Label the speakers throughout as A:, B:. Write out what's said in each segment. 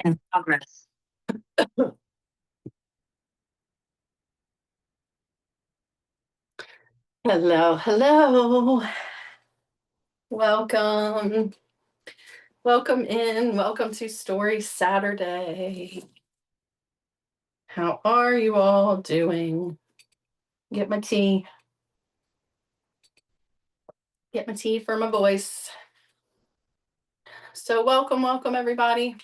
A: In progress. Hello, hello. Welcome. Welcome in. Welcome to Story Saturday. How are you all doing? Get my tea. Get my tea for my voice. So welcome everybody.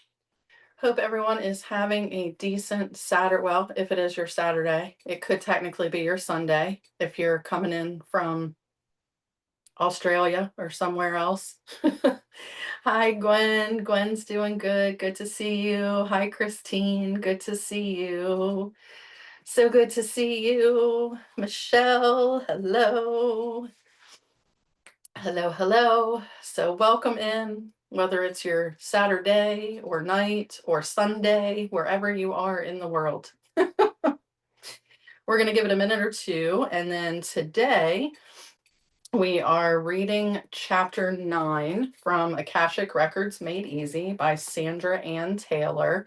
A: Hope everyone is having a decent Saturday. Well, if it is your Saturday, it could technically be your Sunday if you're coming in from Australia or somewhere else. Hi, Gwen. Gwen's doing good. Good to see you. Hi, Christine. Good to see you. So good to see you. Michelle, hello. Hello, hello. So welcome in, whether it's your Saturday or night or Sunday, wherever you are in the world. We're going to give it a minute or two. And then today, we are reading chapter 9 from Akashic Records Made Easy by Sandra Anne Taylor.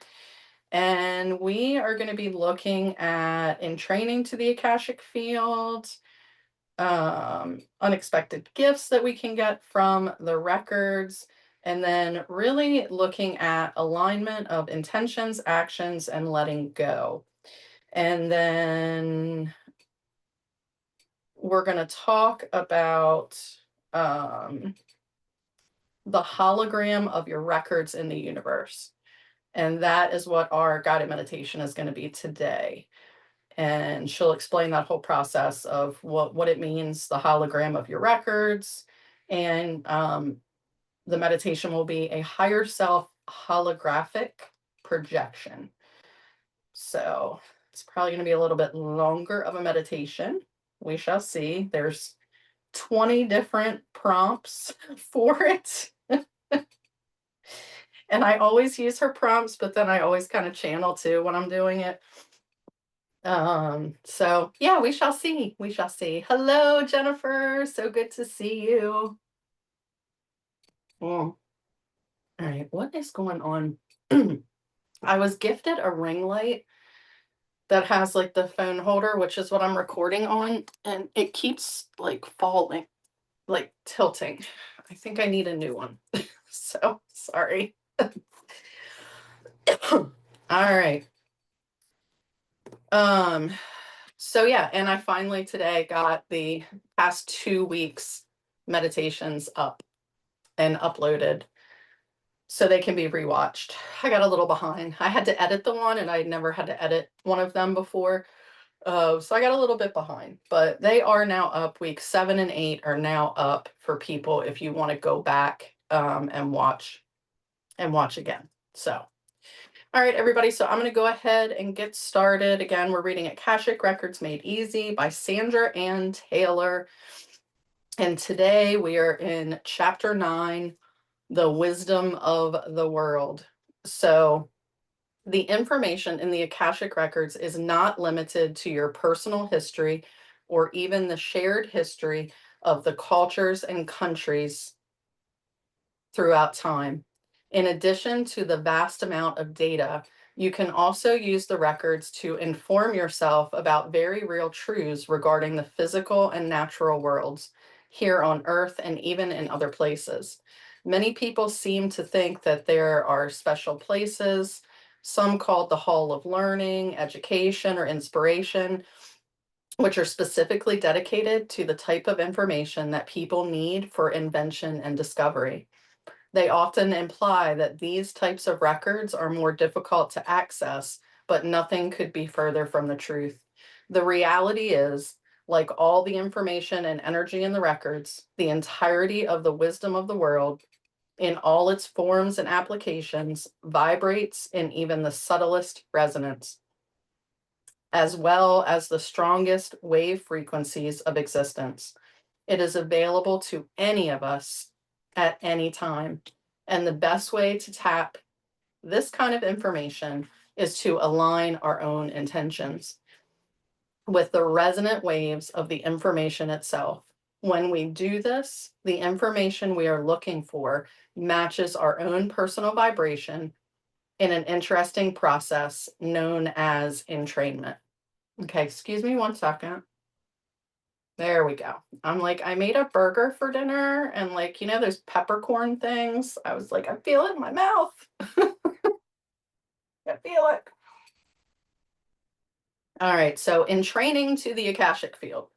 A: And we are going to be looking at in training to the Akashic field, unexpected gifts that we can get from the records, and then really looking at alignment of intentions, actions, and letting go. And then we're going to talk about the hologram of your records in the universe. And that is what our guided meditation is going to be today. And she'll explain that whole process of what it means, the hologram of your records. And the meditation will be a higher self holographic projection. So it's probably going to be a little bit longer of a meditation. We shall see. There's 20 different prompts for it. And I always use her prompts, but then I always kind of channel too when I'm doing it. So yeah, we shall see. We shall see. Hello, Jennifer. So good to see you. All right, what is going on? I was gifted a ring light that has like the phone holder, which is what I'm recording on, and it keeps like falling, like tilting. I think I need a new one. So sorry. All right. So yeah, and I finally today got the past 2 weeks meditations up and uploaded so they can be rewatched. I got a little behind. I had to edit the one and I'd never had to edit one of them before. So I got a little bit behind, but they are now up. Week 7 and 8 are now up for people if you want to go back and watch again. So all right, everybody. So I'm going to go ahead and get started. Again, we're reading Akashic Records Made Easy by Sandra Anne Taylor. And today we are in chapter 9, The Wisdom of the World. So the information in the Akashic Records is not limited to your personal history or even the shared history of the cultures and countries throughout time. In addition to the vast amount of data, you can also use the records to inform yourself about very real truths regarding the physical and natural worlds here on Earth and even in other places. Many people seem to think that there are special places, some called the Hall of Learning, Education, or Inspiration, which are specifically dedicated to the type of information that people need for invention and discovery. They often imply that these types of records are more difficult to access, but nothing could be further from the truth. The reality is, like all the information and energy in the records, the entirety of the wisdom of the world, in all its forms and applications, vibrates in even the subtlest resonance, as well as the strongest wave frequencies of existence. It is available to any of us at any time. And the best way to tap this kind of information is to align our own intentions with the resonant waves of the information itself. When we do this, the information we are looking for matches our own personal vibration in an interesting process known as entrainment. Okay, excuse me one second. There we go. I'm like, I made a burger for dinner and like, those peppercorn things. I was like, I feel it in my mouth. I feel it. All right. So in training to the Akashic field,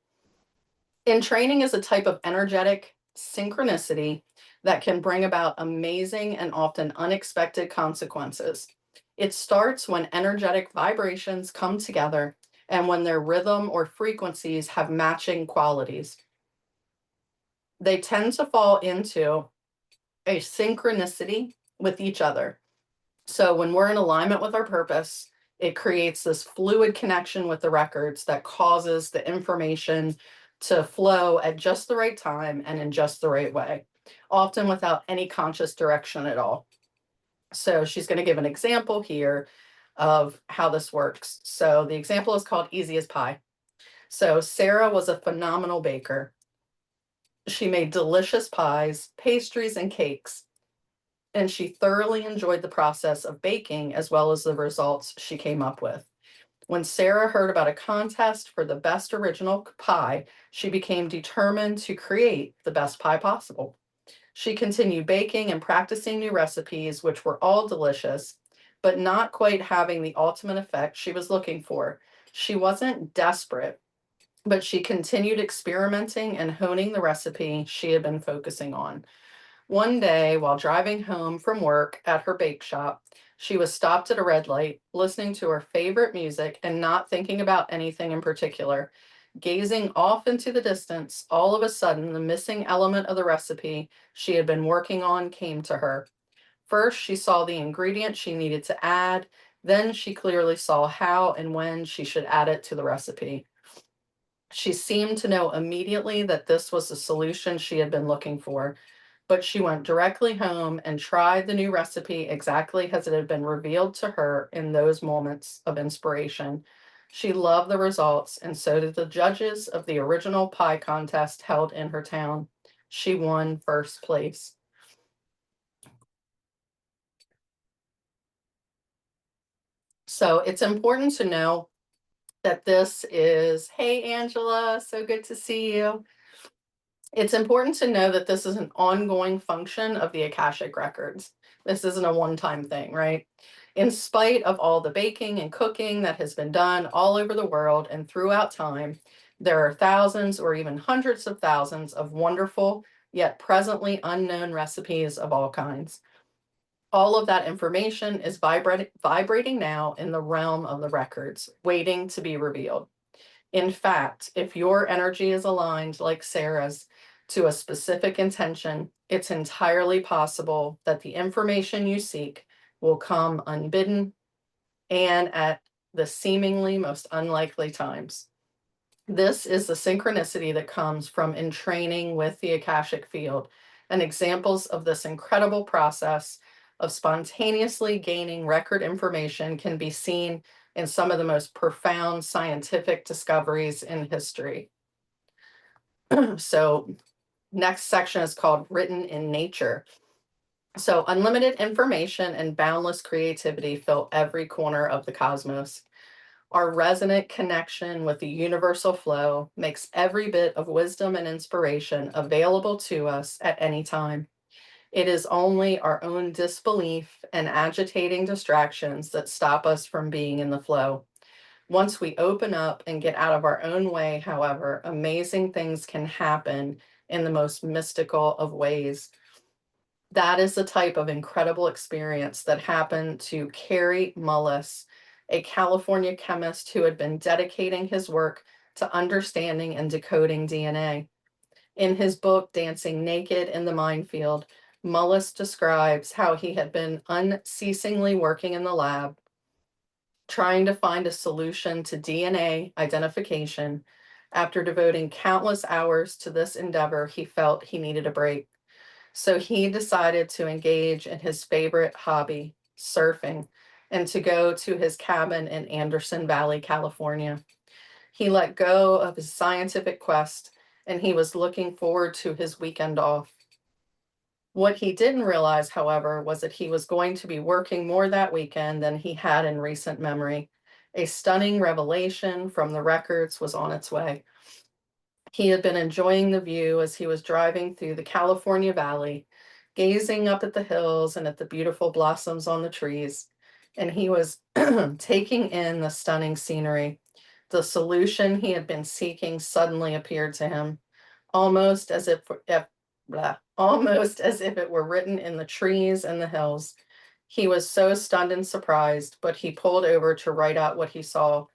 A: entraining is a type of energetic synchronicity that can bring about amazing and often unexpected consequences. It starts when energetic vibrations come together and when their rhythm or frequencies have matching qualities. They tend to fall into a synchronicity with each other. So when we're in alignment with our purpose, it creates this fluid connection with the records that causes the information to flow at just the right time and in just the right way, often without any conscious direction at all. So she's going to give an example here of how this works. So the example is called Easy as Pie. So Sarah was a phenomenal baker. She made delicious pies, pastries, and cakes, and she thoroughly enjoyed the process of baking as well as the results she came up with. When Sarah heard about a contest for the best original pie, she became determined to create the best pie possible. She continued baking and practicing new recipes, which were all delicious, but not quite having the ultimate effect she was looking for. She wasn't desperate, but she continued experimenting and honing the recipe she had been focusing on. One day, while driving home from work at her bake shop, she was stopped at a red light, listening to her favorite music and not thinking about anything in particular. Gazing off into the distance, all of a sudden, the missing element of the recipe she had been working on came to her. First, she saw the ingredient she needed to add. Then she clearly saw how and when she should add it to the recipe. She seemed to know immediately that this was the solution she had been looking for, but she went directly home and tried the new recipe exactly as it had been revealed to her in those moments of inspiration. She loved the results, and so did the judges of the original pie contest held in her town. She won first place. So it's important to know that this is, hey, Angela, so good to see you. It's important to know that this is an ongoing function of the Akashic Records. This isn't a one-time thing, right? In spite of all the baking and cooking that has been done all over the world and throughout time, there are thousands or even hundreds of thousands of wonderful, yet presently unknown recipes of all kinds. All of that information is vibrating now in the realm of the records, waiting to be revealed. In fact, if your energy is aligned like Sarah's to a specific intention, it's entirely possible that the information you seek will come unbidden and at the seemingly most unlikely times. This is the synchronicity that comes from entraining with the Akashic field, and examples of this incredible process of spontaneously gaining record information can be seen in some of the most profound scientific discoveries in history. So, next section is called Written in Nature. So, unlimited information and boundless creativity fill every corner of the cosmos. Our resonant connection with the universal flow makes every bit of wisdom and inspiration available to us at any time. It is only our own disbelief and agitating distractions that stop us from being in the flow. Once we open up and get out of our own way, however, amazing things can happen in the most mystical of ways. That is the type of incredible experience that happened to Carey Mullis, a California chemist who had been dedicating his work to understanding and decoding DNA. In his book, Dancing Naked in the Minefield, Mullis describes how he had been unceasingly working in the lab, trying to find a solution to DNA identification. After devoting countless hours to this endeavor, he felt he needed a break. So he decided to engage in his favorite hobby, surfing, and to go to his cabin in Anderson Valley, California. He let go of his scientific quest and he was looking forward to his weekend off. What he didn't realize, however, was that he was going to be working more that weekend than he had in recent memory. A stunning revelation from the records was on its way. He had been enjoying the view as he was driving through the California Valley, gazing up at the hills and at the beautiful blossoms on the trees. And he was taking in the stunning scenery. The solution he had been seeking suddenly appeared to him, almost as almost as if it were written in the trees and the hills. He was so stunned and surprised, but he pulled over to write out what he saw.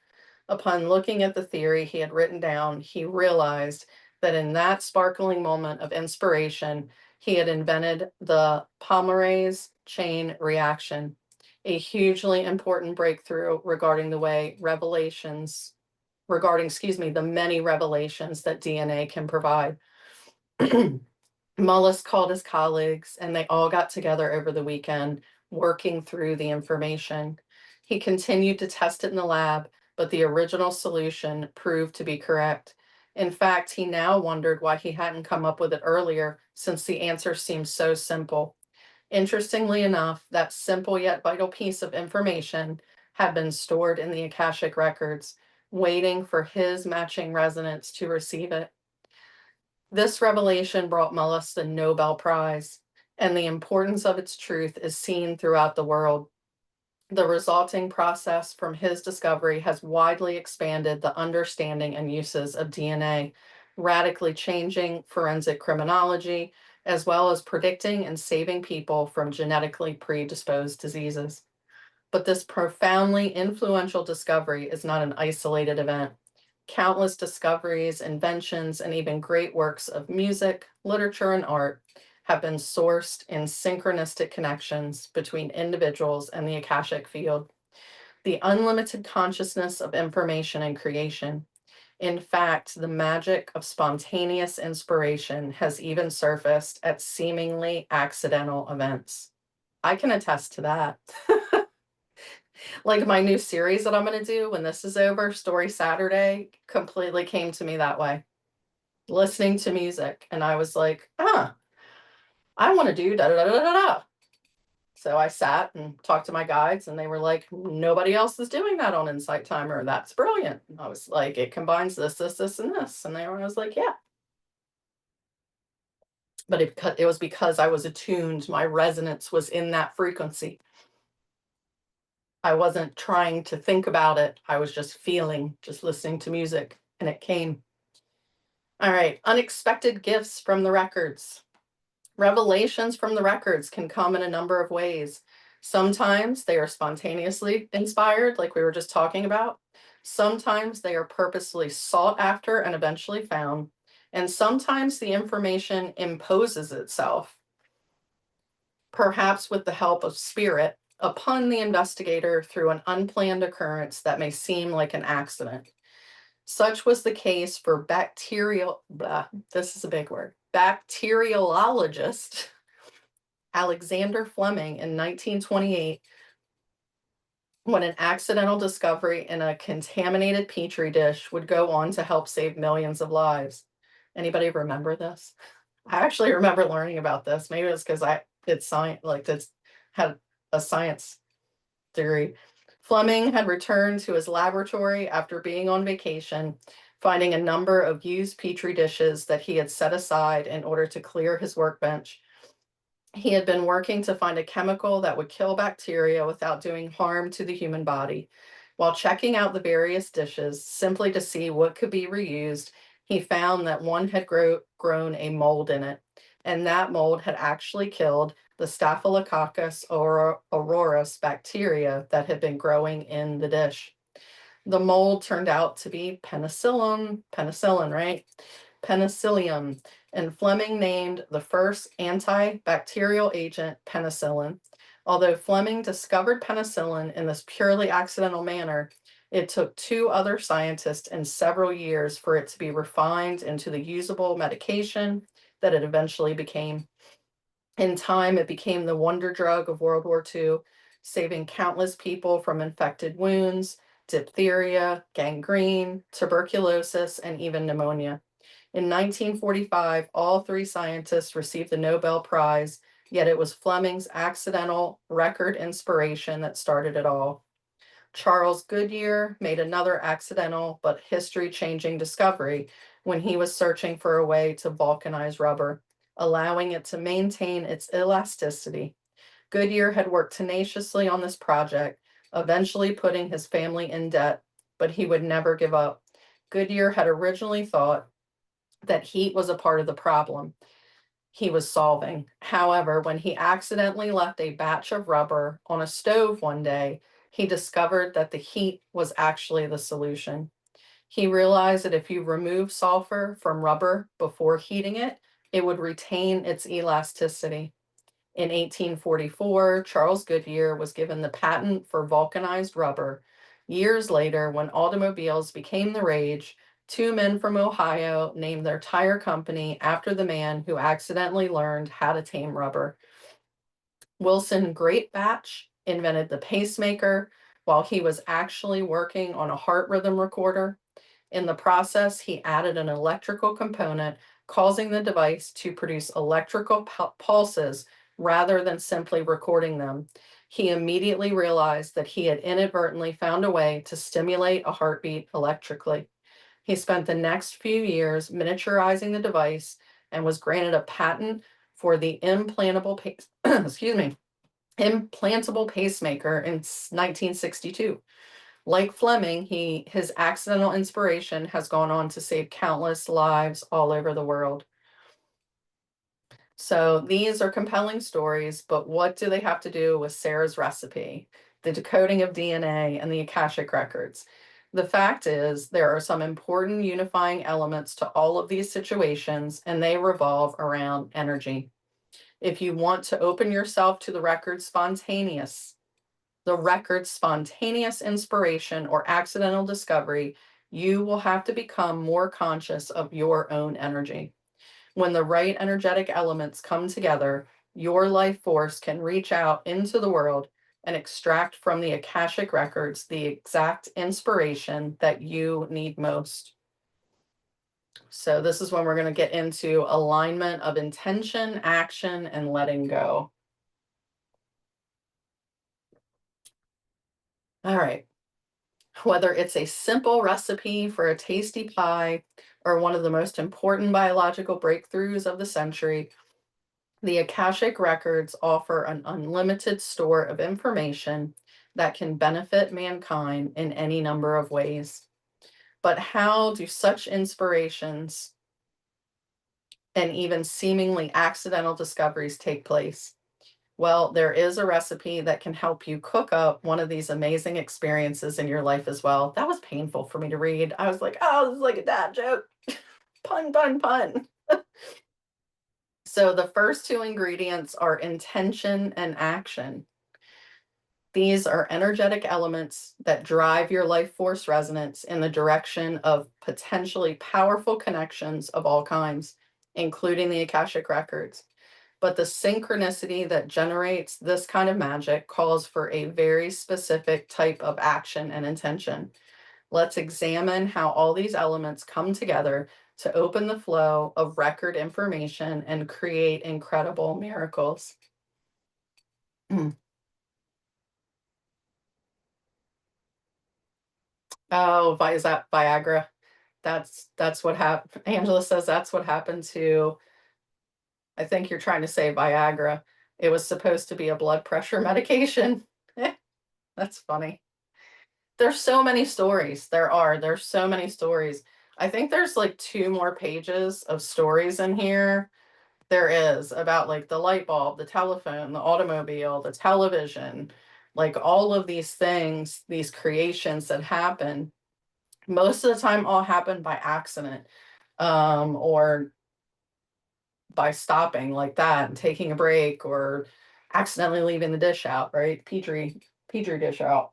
A: Upon looking at the theory he had written down, he realized that in that sparkling moment of inspiration, he had invented the polymerase chain reaction, a hugely important breakthrough regarding the way the many revelations that DNA can provide. Mullis called his colleagues, and they all got together over the weekend, working through the information. He continued to test it in the lab, but the original solution proved to be correct. In fact, he now wondered why he hadn't come up with it earlier, since the answer seemed so simple. Interestingly enough, that simple yet vital piece of information had been stored in the Akashic Records, waiting for his matching resonance to receive it. This revelation brought Mullis the Nobel Prize, and the importance of its truth is seen throughout the world. The resulting process from his discovery has widely expanded the understanding and uses of DNA, radically changing forensic criminology, as well as predicting and saving people from genetically predisposed diseases. But this profoundly influential discovery is not an isolated event. Countless discoveries, inventions, and even great works of music, literature, and art have been sourced in synchronistic connections between individuals and the Akashic field. The unlimited consciousness of information and creation. In fact, the magic of spontaneous inspiration has even surfaced at seemingly accidental events. I can attest to that. Like my new series that I'm going to do when this is over, Story Saturday, completely came to me that way. Listening to music. And I was like, I want to do da da da da da da. So I sat and talked to my guides, and they were like, nobody else is doing that on Insight Timer. That's brilliant. And I was like, it combines this, this, this, and this. And I was like, yeah. But it was because I was attuned. My resonance was in that frequency. I wasn't trying to think about it. I was just feeling, just listening to music, and it came. All right, unexpected gifts from the records. Revelations from the records can come in a number of ways. Sometimes they are spontaneously inspired, like we were just talking about. Sometimes they are purposely sought after and eventually found. And sometimes the information imposes itself, perhaps with the help of spirit, upon the investigator through an unplanned occurrence that may seem like an accident. Such was the case for this is a big word, bacteriologist Alexander Fleming in 1928, when an accidental discovery in a contaminated petri dish would go on to help save millions of lives. Anybody remember this? I actually remember learning about this. Maybe it's because it's science, like it's had a science degree. Fleming had returned to his laboratory after being on vacation, finding a number of used petri dishes that he had set aside in order to clear his workbench. He had been working to find a chemical that would kill bacteria without doing harm to the human body. While checking out the various dishes simply to see what could be reused, he found that one had grown a mold in it, and that mold had actually killed the Staphylococcus aureus bacteria that had been growing in the dish. The mold turned out to be penicillin, right? Penicillium, and Fleming named the first antibacterial agent penicillin. Although Fleming discovered penicillin in this purely accidental manner, it took two other scientists and several years for it to be refined into the usable medication that it eventually became. In time, it became the wonder drug of World War II, saving countless people from infected wounds, diphtheria, gangrene, tuberculosis, and even pneumonia. In 1945, all three scientists received the Nobel Prize Yet it was Fleming's accidental record inspiration that started it all. Charles Goodyear made another accidental but history-changing discovery when he was searching for a way to vulcanize rubber, allowing it to maintain its elasticity. Goodyear had worked tenaciously on this project, eventually putting his family in debt, but he would never give up. Goodyear had originally thought that heat was a part of the problem he was solving. However, when he accidentally left a batch of rubber on a stove one day, he discovered that the heat was actually the solution. He realized that if you remove sulfur from rubber before heating it, it would retain its elasticity. In 1844, Charles Goodyear was given the patent for vulcanized rubber. Years later, when automobiles became the rage, two men from Ohio named their tire company after the man who accidentally learned how to tame rubber. Wilson Greatbatch invented the pacemaker while he was actually working on a heart rhythm recorder. In the process, he added an electrical component, causing the device to produce electrical pulses rather than simply recording them. He immediately realized that he had inadvertently found a way to stimulate a heartbeat electrically. He spent the next few years miniaturizing the device and was granted a patent for the excuse me, implantable pacemaker in 1962. Like Fleming, his accidental inspiration has gone on to save countless lives all over the world. So these are compelling stories, but what do they have to do with Sarah's recipe, the decoding of DNA, and the Akashic Records? The fact is, there are some important unifying elements to all of these situations, and they revolve around energy. If you want to open yourself to the record's spontaneous inspiration or accidental discovery, you will have to become more conscious of your own energy. When the right energetic elements come together, your life force can reach out into the world and extract from the Akashic Records the exact inspiration that you need most. So this is when we're going to get into alignment of intention, action, and letting go. All right. Whether it's a simple recipe for a tasty pie or one of the most important biological breakthroughs of the century, the Akashic Records offer an unlimited store of information that can benefit mankind in any number of ways. But how do such inspirations and even seemingly accidental discoveries take place? Well, there is a recipe that can help you cook up one of these amazing experiences in your life as well. That was painful for me to read. I was like, oh, this is like a dad joke. Pun, pun, pun. So the first two ingredients are intention and action. These are energetic elements that drive your life force resonance in the direction of potentially powerful connections of all kinds, including the Akashic Records. But the synchronicity that generates this kind of magic calls for a very specific type of action and intention. Let's examine how all these elements come together to open the flow of record information and create incredible miracles. Oh, is that Viagra? That's what happened. Angela says that's what happened to, I think you're trying to say Viagra. It was supposed to be a blood pressure medication. That's funny. There's so many stories. There's so many stories. I think there's like two more pages of stories in here. There is about like the light bulb, the telephone, the automobile, the television, like all of these things, these creations that happen. Most of the time all happen by accident, or by stopping like that and taking a break or accidentally leaving the dish out, right? Petri dish out.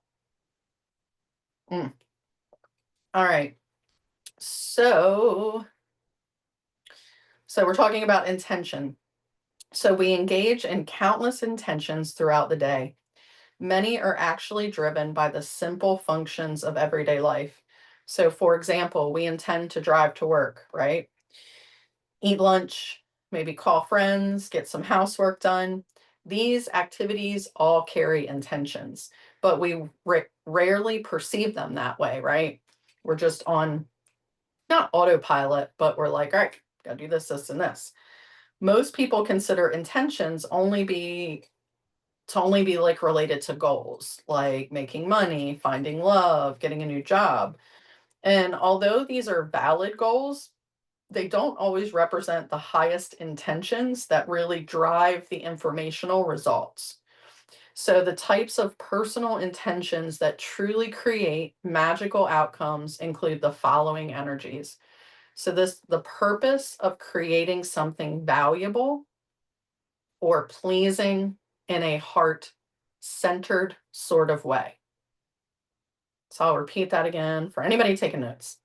A: Mm. All right. So we're talking about intention. So we engage in countless intentions throughout the day. Many are actually driven by the simple functions of everyday life. So for example, we intend to drive to work, right? Eat lunch, maybe call friends, get some housework done. These activities all carry intentions, but we rarely perceive them that way, right? We're just on not autopilot, but we're like, all right, gotta do this, this, and this. Most people consider intentions only be like related to goals, like making money, finding love, getting a new job. And although these are valid goals, they don't always represent the highest intentions that really drive the informational results. So, the types of personal intentions that truly create magical outcomes include the following energies. So, the purpose of creating something valuable or pleasing in a heart centered sort of way. So, I'll repeat that again for anybody taking notes.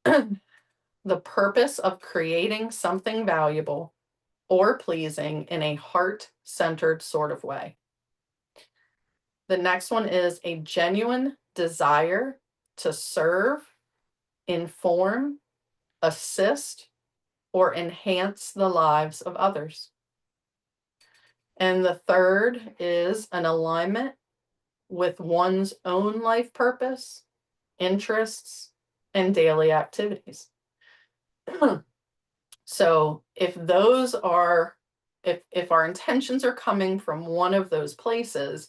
A: The purpose of creating something valuable or pleasing in a heart centered sort of way. The next one is a genuine desire to serve, inform, assist, or enhance the lives of others. And the third is an alignment with one's own life purpose, interests, and daily activities. So if our intentions are coming from one of those places,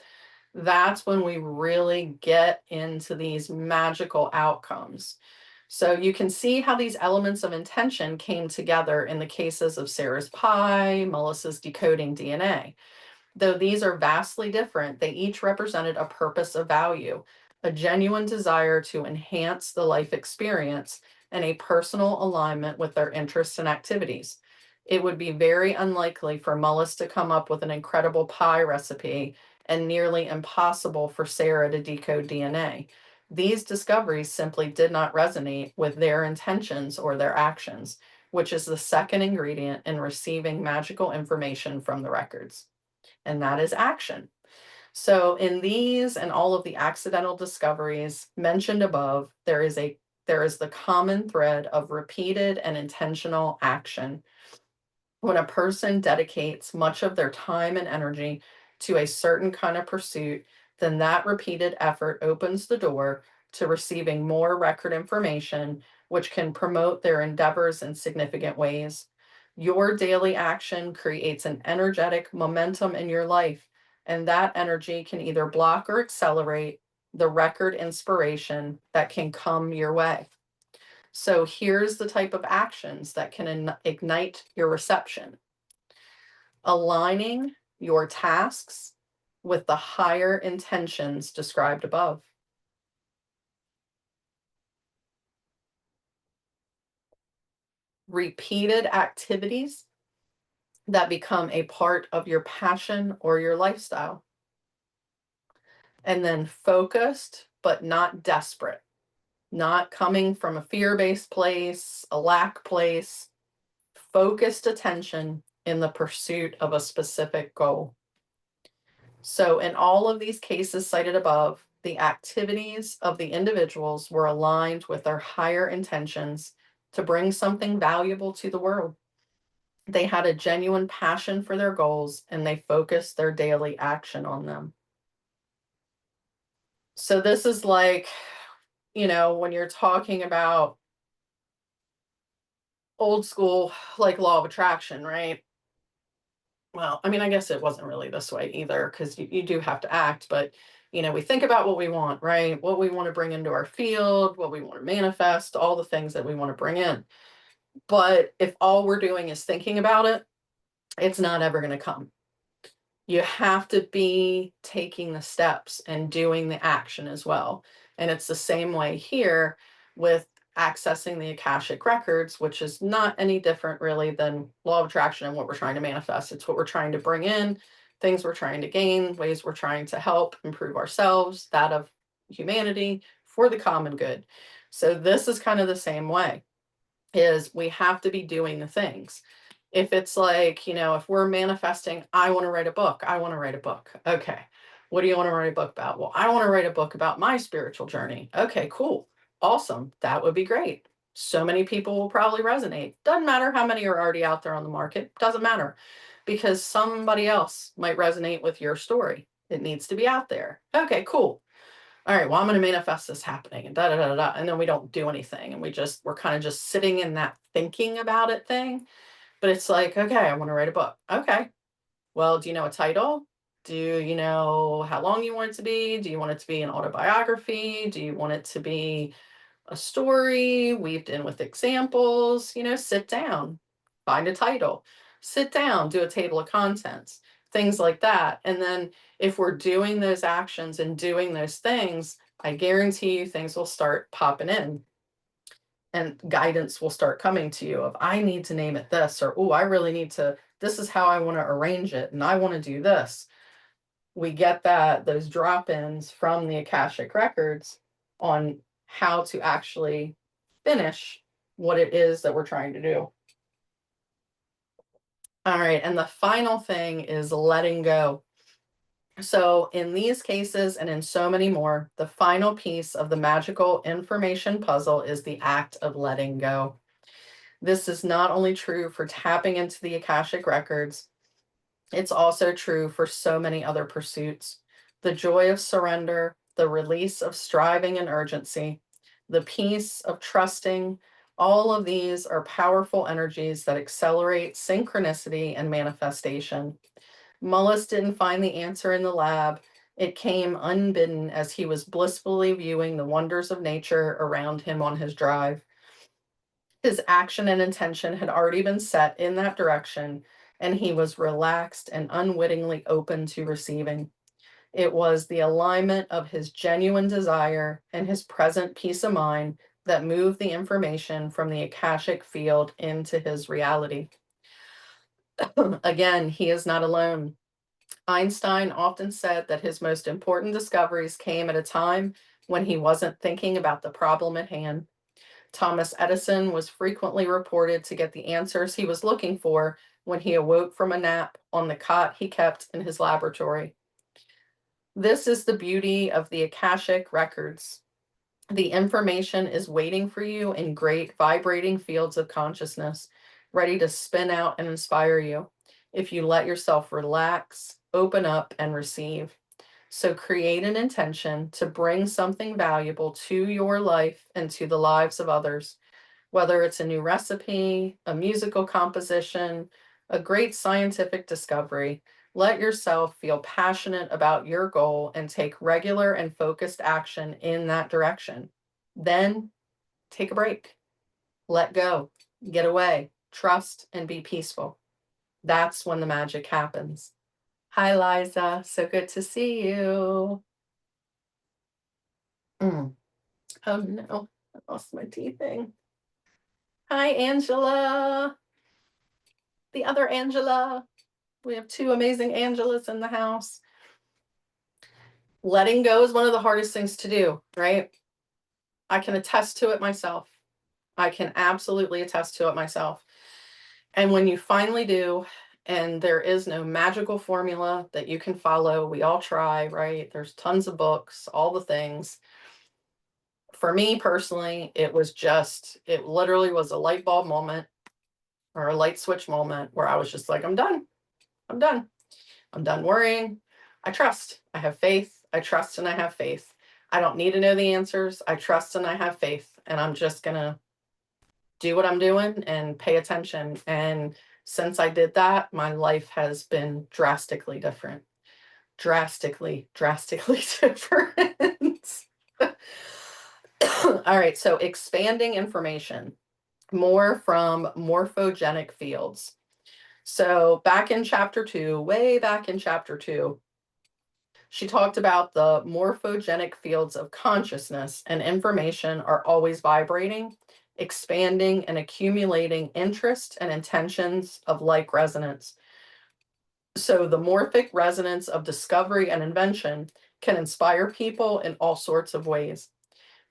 A: that's when we really get into these magical outcomes. So you can see how these elements of intention came together in the cases of Sarah's pie, Melissa's decoding DNA. Though these are vastly different, they each represented a purpose of value, a genuine desire to enhance the life experience, and a personal alignment with their interests and activities. It would be very unlikely for Mullis to come up with an incredible pie recipe and nearly impossible for Sarah to decode DNA. These discoveries simply did not resonate with their intentions or their actions, which is the second ingredient in receiving magical information from the records, and that is action. So in these and all of the accidental discoveries mentioned above, there is the common thread of repeated and intentional action. When a person dedicates much of their time and energy to a certain kind of pursuit, then that repeated effort opens the door to receiving more record information, which can promote their endeavors in significant ways. Your daily action creates an energetic momentum in your life, and that energy can either block or accelerate the record inspiration that can come your way. So here's the type of actions that can ignite your reception: aligning your tasks with the higher intentions described above. Repeated activities that become a part of your passion or your lifestyle. And then focused, but not desperate, not coming from a fear based place, a lack place, focused attention in the pursuit of a specific goal. So, in all of these cases cited above, the activities of the individuals were aligned with their higher intentions to bring something valuable to the world. They had a genuine passion for their goals and they focused their daily action on them. So, this is like, when you're talking about old school, like law of attraction, right? Well, I mean, I guess it wasn't really this way either, because you do have to act, but we think about what we want, right? What we want to bring into our field, what we want to manifest, all the things that we want to bring in. But if all we're doing is thinking about it, it's not ever going to come. You have to be taking the steps and doing the action as well. And it's the same way here with accessing the Akashic Records, which is not any different really than law of attraction and what we're trying to manifest. It's what we're trying to bring in, things we're trying to gain, ways we're trying to help improve ourselves, that of humanity, for the common good. So this is kind of the same way, is we have to be doing the things. If it's like, if we're manifesting, I want to write a book, I want to write a book. Okay. What do you want to write a book about? Well, I want to write a book about my spiritual journey. Okay, cool. Awesome. That would be great. So many people will probably resonate. Doesn't matter how many are already out there on the market. Doesn't matter. because somebody else might resonate with your story. It needs to be out there. Okay, cool. All right, well, I'm going to manifest this happening and da da da da. And then we don't do anything. And we're kind of just sitting in that thinking about it thing. But it's like, okay, I want to write a book. Okay. Well, do you know a title? Do you know how long you want it to be? Do you want it to be an autobiography? Do you want it to be a story weaved in with examples? Sit down, find a title, sit down, do a table of contents, things like that. And then if we're doing those actions and doing those things, I guarantee you things will start popping in and guidance will start coming to you of, I need to name it this, or, oh, I really need to, this is how I want to arrange it. And I want to do this. We get those drop-ins from the Akashic Records on how to actually finish what it is that we're trying to do. All right. And the final thing is letting go. So in these cases and in so many more, the final piece of the magical information puzzle is the act of letting go. This is not only true for tapping into the Akashic Records, it's also true for so many other pursuits. The joy of surrender, the release of striving and urgency, the peace of trusting, all of these are powerful energies that accelerate synchronicity and manifestation. Mullis didn't find the answer in the lab. It came unbidden as he was blissfully viewing the wonders of nature around him on his drive. His action and intention had already been set in that direction, and he was relaxed and unwittingly open to receiving. It was the alignment of his genuine desire and his present peace of mind that moved the information from the Akashic field into his reality. Again, he is not alone. Einstein often said that his most important discoveries came at a time when he wasn't thinking about the problem at hand. Thomas Edison was frequently reported to get the answers he was looking for when he awoke from a nap on the cot he kept in his laboratory. This is the beauty of the Akashic Records. The information is waiting for you in great vibrating fields of consciousness, ready to spin out and inspire you if you let yourself relax, open up, and receive. So create an intention to bring something valuable to your life and to the lives of others, whether it's a new recipe, a musical composition, a great scientific discovery. Let yourself feel passionate about your goal and take regular and focused action in that direction. Then take a break, let go, get away, trust, and be peaceful. That's when the magic happens. Hi, Liza. So good to see you. Oh no, I lost my tea thing. Hi, Angela. The other Angela. We have two amazing Angelas in the house. Letting go is one of the hardest things to do, right? I can attest to it myself. I can absolutely attest to it myself. And when you finally do, and there is no magical formula that you can follow, we all try, right? There's tons of books, all the things. For me personally, it literally was a light bulb moment or a light switch moment where I was just like, I'm done. I'm done. I'm done worrying. I trust. I have faith. I trust and I have faith. I don't need to know the answers. I trust and I have faith. And I'm just going to do what I'm doing and pay attention. And since I did that, my life has been drastically different. Drastically different. All right. So expanding information, more from morphogenic fields. So back in chapter 2, way back in chapter 2, she talked about the morphogenic fields of consciousness, and information are always vibrating, expanding, and accumulating interest and intentions of like resonance. So the morphic resonance of discovery and invention can inspire people in all sorts of ways.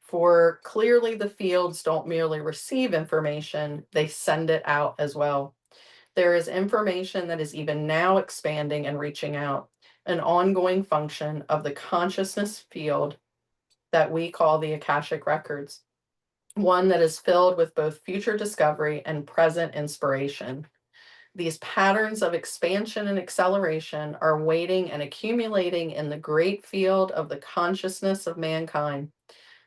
A: For clearly the fields don't merely receive information, they send it out as well. There is information that is even now expanding and reaching out, an ongoing function of the consciousness field that we call the Akashic Records, one that is filled with both future discovery and present inspiration. These patterns of expansion and acceleration are waiting and accumulating in the great field of the consciousness of mankind,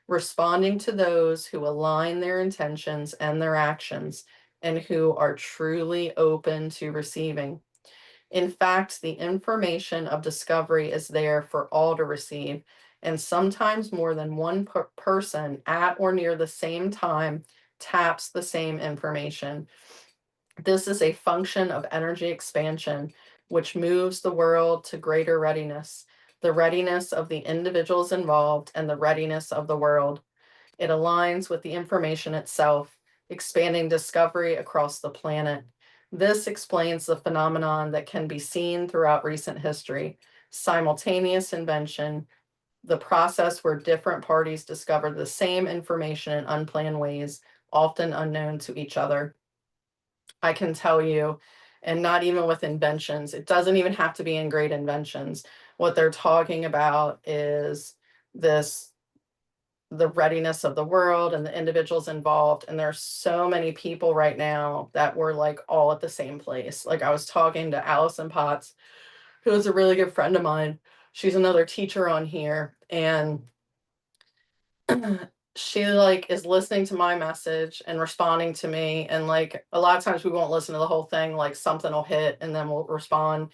A: responding to those who align their intentions and their actions and who are truly open to receiving. In fact, the information of discovery is there for all to receive, and sometimes more than one person at or near the same time taps the same information. This is a function of energy expansion, which moves the world to greater readiness, the readiness of the individuals involved and the readiness of the world. It aligns with the information itself, expanding discovery across the planet. This explains the phenomenon that can be seen throughout recent history: simultaneous invention, the process where different parties discover the same information in unplanned ways, often unknown to each other. I can tell you, and not even with inventions, it doesn't even have to be in great inventions. What they're talking about is this the readiness of the world and the individuals involved. And there's so many people right now that were like all at the same place. Like I was talking to Allison Potts, who is a really good friend of mine. She's another teacher on here. And she like is listening to my message and responding to me. And like a lot of times we won't listen to the whole thing, like something will hit and then we'll respond.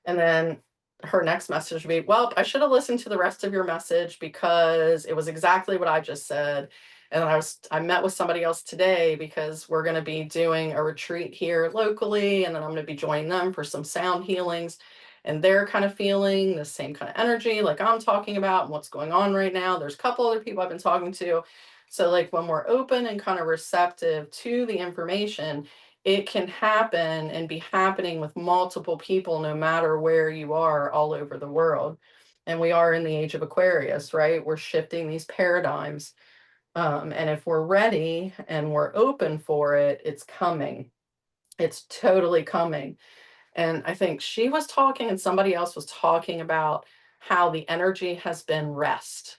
A: And then her next message would be, well, I should have listened to the rest of your message because it was exactly what I just said. And I met with somebody else today because we're going to be doing a retreat here locally. And then I'm going to be joining them for some sound healings. And they're kind of feeling the same kind of energy like I'm talking about and what's going on right now. There's a couple other people I've been talking to. So like when we're open and kind of receptive to the information, it can happen and be happening with multiple people, no matter where you are all over the world. And we are in the age of Aquarius, right? We're shifting these paradigms. And if we're ready and we're open for it, it's coming. It's totally coming. And I think she was talking and somebody else was talking about how the energy has been rest,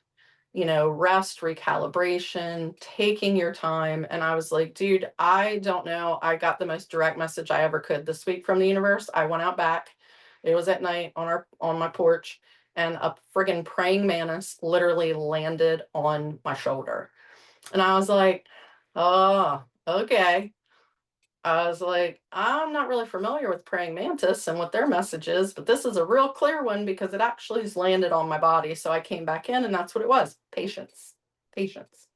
A: rest, recalibration, taking your time. And I was like, dude, I don't know. I got the most direct message I ever could this week from the universe. I went out back. It was at night on my porch, and a friggin' praying mantis literally landed on my shoulder. And I was like, oh, okay. I was like, I'm not really familiar with praying mantis and what their message is, but this is a real clear one because it actually has landed on my body. So I came back in and that's what it was. Patience, patience,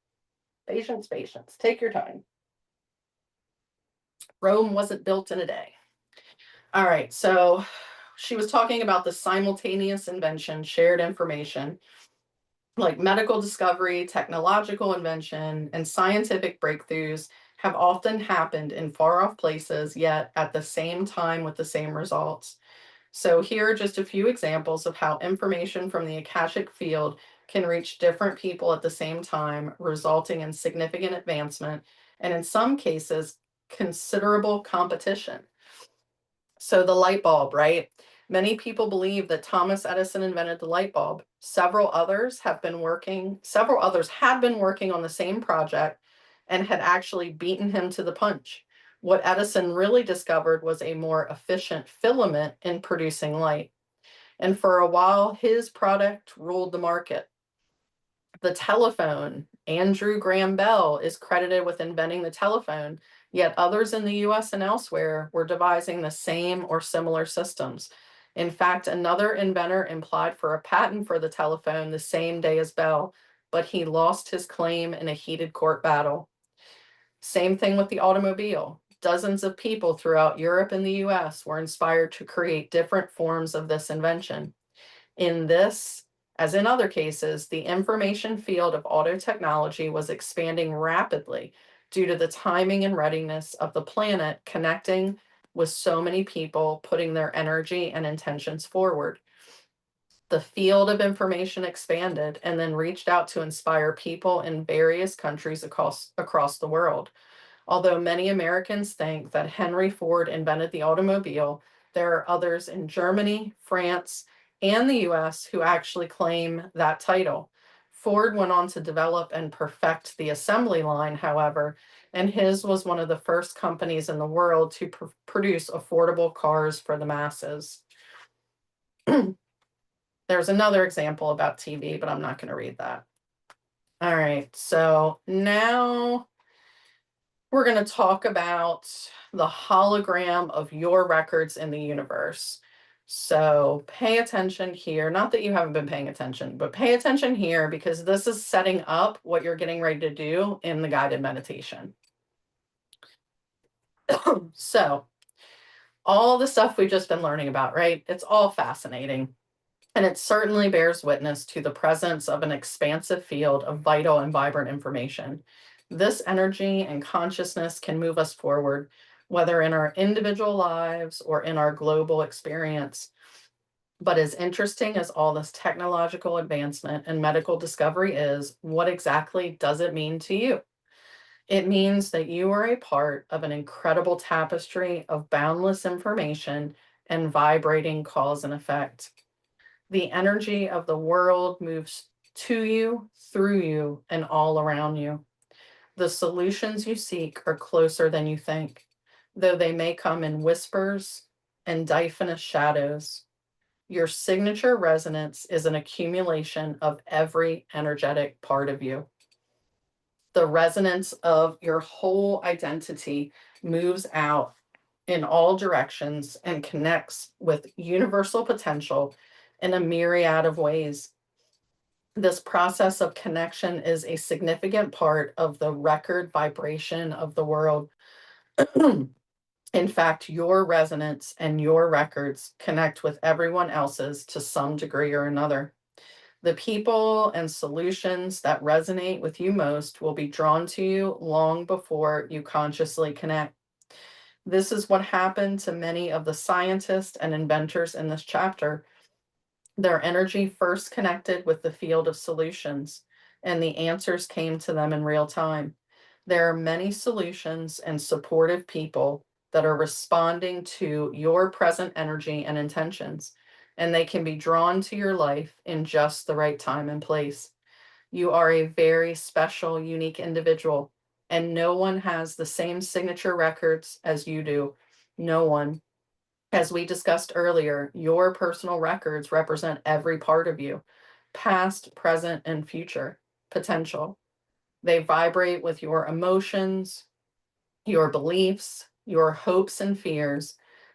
A: patience, patience. Take your time. Rome wasn't built in a day. All right. So she was talking about the simultaneous invention, shared information, like medical discovery, technological invention, and scientific breakthroughs have often happened in far off places, yet at the same time with the same results. So here are just a few examples of how information from the Akashic field can reach different people at the same time, resulting in significant advancement, and in some cases, considerable competition. So the light bulb, right? Many people believe that Thomas Edison invented the light bulb. Several others had been working on the same project and had actually beaten him to the punch. What Edison really discovered was a more efficient filament in producing light. And for a while, his product ruled the market. The telephone, Andrew Graham Bell is credited with inventing the telephone, yet others in the US and elsewhere were devising the same or similar systems. In fact, another inventor applied for a patent for the telephone the same day as Bell, but he lost his claim in a heated court battle. Same thing with the automobile. Dozens of people throughout Europe and the US were inspired to create different forms of this invention. In this, as in other cases, the information field of auto technology was expanding rapidly due to the timing and readiness of the planet connecting with so many people putting their energy and intentions forward. The field of information expanded and then reached out to inspire people in various countries across the world. Although many Americans think that Henry Ford invented the automobile, there are others in Germany, France, and the US who actually claim that title. Ford went on to develop and perfect the assembly line, however, and his was one of the first companies in the world to produce affordable cars for the masses. There's another example about TV, but I'm not going to read that. All right, so now we're going to talk about the hologram of your records in the universe. So pay attention here. Not that you haven't been paying attention, but pay attention here because this is setting up what you're getting ready to do in the guided meditation. So all the stuff we've just been learning about, right? It's all fascinating. And it certainly bears witness to the presence of an expansive field of vital and vibrant information. This energy and consciousness can move us forward, whether in our individual lives or in our global experience. But as interesting as all this technological advancement and medical discovery is, what exactly does it mean to you? It means that you are a part of an incredible tapestry of boundless information and vibrating cause and effect. The energy of the world moves to you, through you, and all around you. The solutions you seek are closer than you think, though they may come in whispers and diaphanous shadows. Your signature resonance is an accumulation of every energetic part of you. The resonance of your whole identity moves out in all directions and connects with universal potential in a myriad of ways. This process of connection is a significant part of the record vibration of the world. In fact, your resonance and your records connect with everyone else's to some degree or another. The people and solutions that resonate with you most will be drawn to you long before you consciously connect. This is what happened to many of the scientists and inventors in this chapter. Their energy first connected with the field of solutions, and the answers came to them in real time. There are many solutions and supportive people that are responding to your present energy and intentions, and they can be drawn to your life in just the right time and place. You are a very special, unique individual, and no one has the same signature records as you do. No one. As we discussed earlier, your personal records represent every part of you, past, present, and future potential. They vibrate with your emotions, your beliefs, your hopes and fears,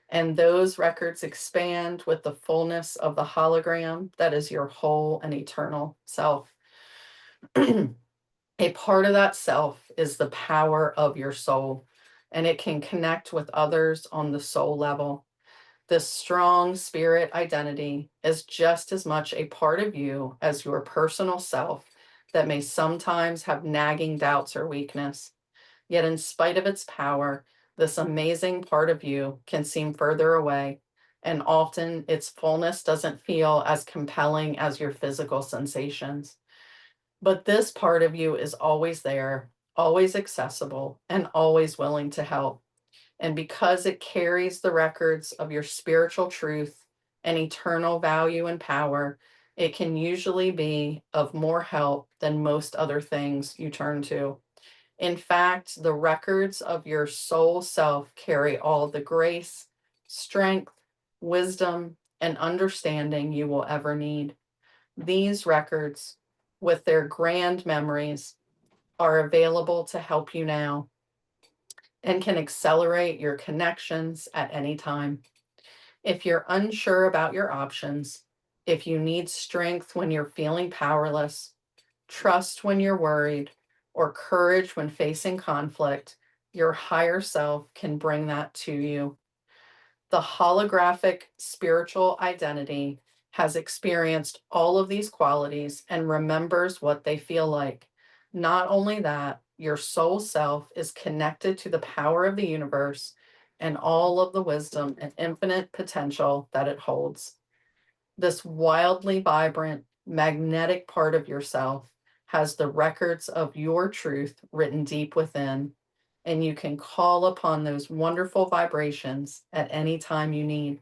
A: and those records expand with the fullness of the hologram that is your whole and eternal self. A part of that self is the power of your soul, and it can connect with others on the soul level. This strong spirit identity is just as much a part of you as your personal self that may sometimes have nagging doubts or weakness. Yet, in spite of its power, this amazing part of you can seem further away, and often its fullness doesn't feel as compelling as your physical sensations. But this part of you is always there, always accessible, and always willing to help. And because it carries the records of your spiritual truth and eternal value and power, it can usually be of more help than most other things you turn to. In fact, the records of your soul self carry all the grace, strength, wisdom, and understanding you will ever need. These records, with their grand memories, are available to help you now and can accelerate your connections at any time. If you're unsure about your options, if you need strength when you're feeling powerless, trust when you're worried, or courage when facing conflict, your higher self can bring that to you. The holographic spiritual identity has experienced all of these qualities and remembers what they feel like. Not only that, your soul self is connected to the power of the universe and all of the wisdom and infinite potential that it holds. This wildly vibrant, magnetic part of yourself has the records of your truth written deep within, and you can call upon those wonderful vibrations at any time you need.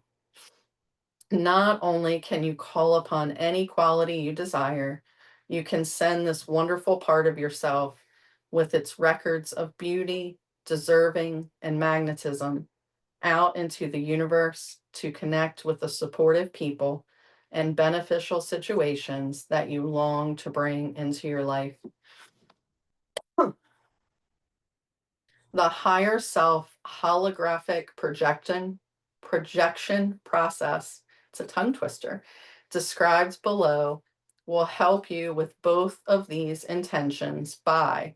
A: Not only can you call upon any quality you desire, You can send this wonderful part of yourself with its records of beauty, deserving, and magnetism out into the universe to connect with the supportive people and beneficial situations that you long to bring into your life. The higher self holographic projection process, it's a tongue twister, described below will help you with both of these intentions by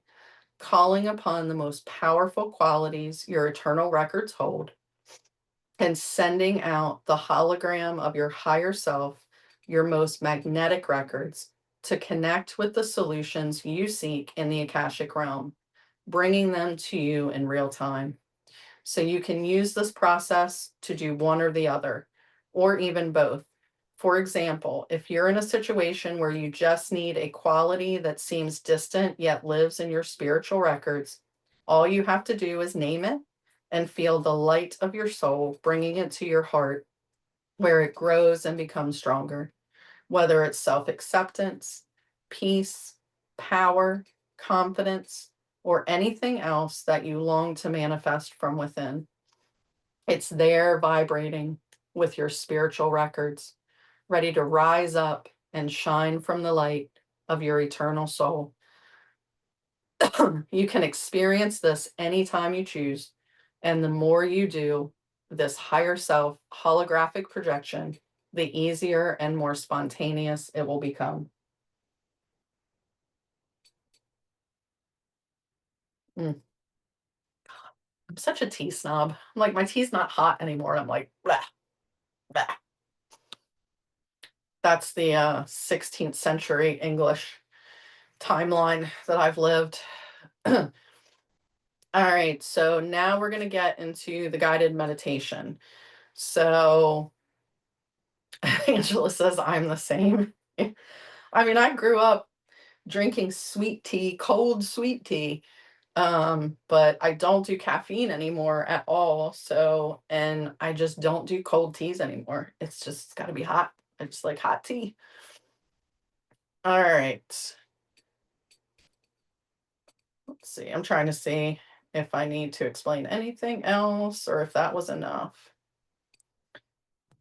A: calling upon the most powerful qualities your eternal records hold and sending out the hologram of your higher self, your most magnetic records, to connect with the solutions you seek in the Akashic realm, bringing them to you in real time. So you can use this process to do one or the other, or even both. For example, if you're in a situation where you just need a quality that seems distant yet lives in your spiritual records, all you have to do is name it and feel the light of your soul bringing it to your heart, where it grows and becomes stronger, whether it's self-acceptance, peace, power, confidence, or anything else that you long to manifest from within. It's there vibrating with your spiritual records, ready to rise up and shine from the light of your eternal soul. You can experience this anytime you choose. And the more you do this higher self holographic projection, the easier and more spontaneous it will become. Mm. I'm such a tea snob. I'm like, my tea's not hot anymore. I'm like, blah, blah. That's the 16th century English timeline that I've lived. All right, so now we're going to get into the guided meditation. So Angela says, I'm the same. I mean, I grew up drinking sweet tea, cold sweet tea, but I don't do caffeine anymore at all. So, and I just don't do cold teas anymore. It's just got to be hot. I just like hot tea. All right. Let's see. I'm trying to see if I need to explain anything else or if that was enough.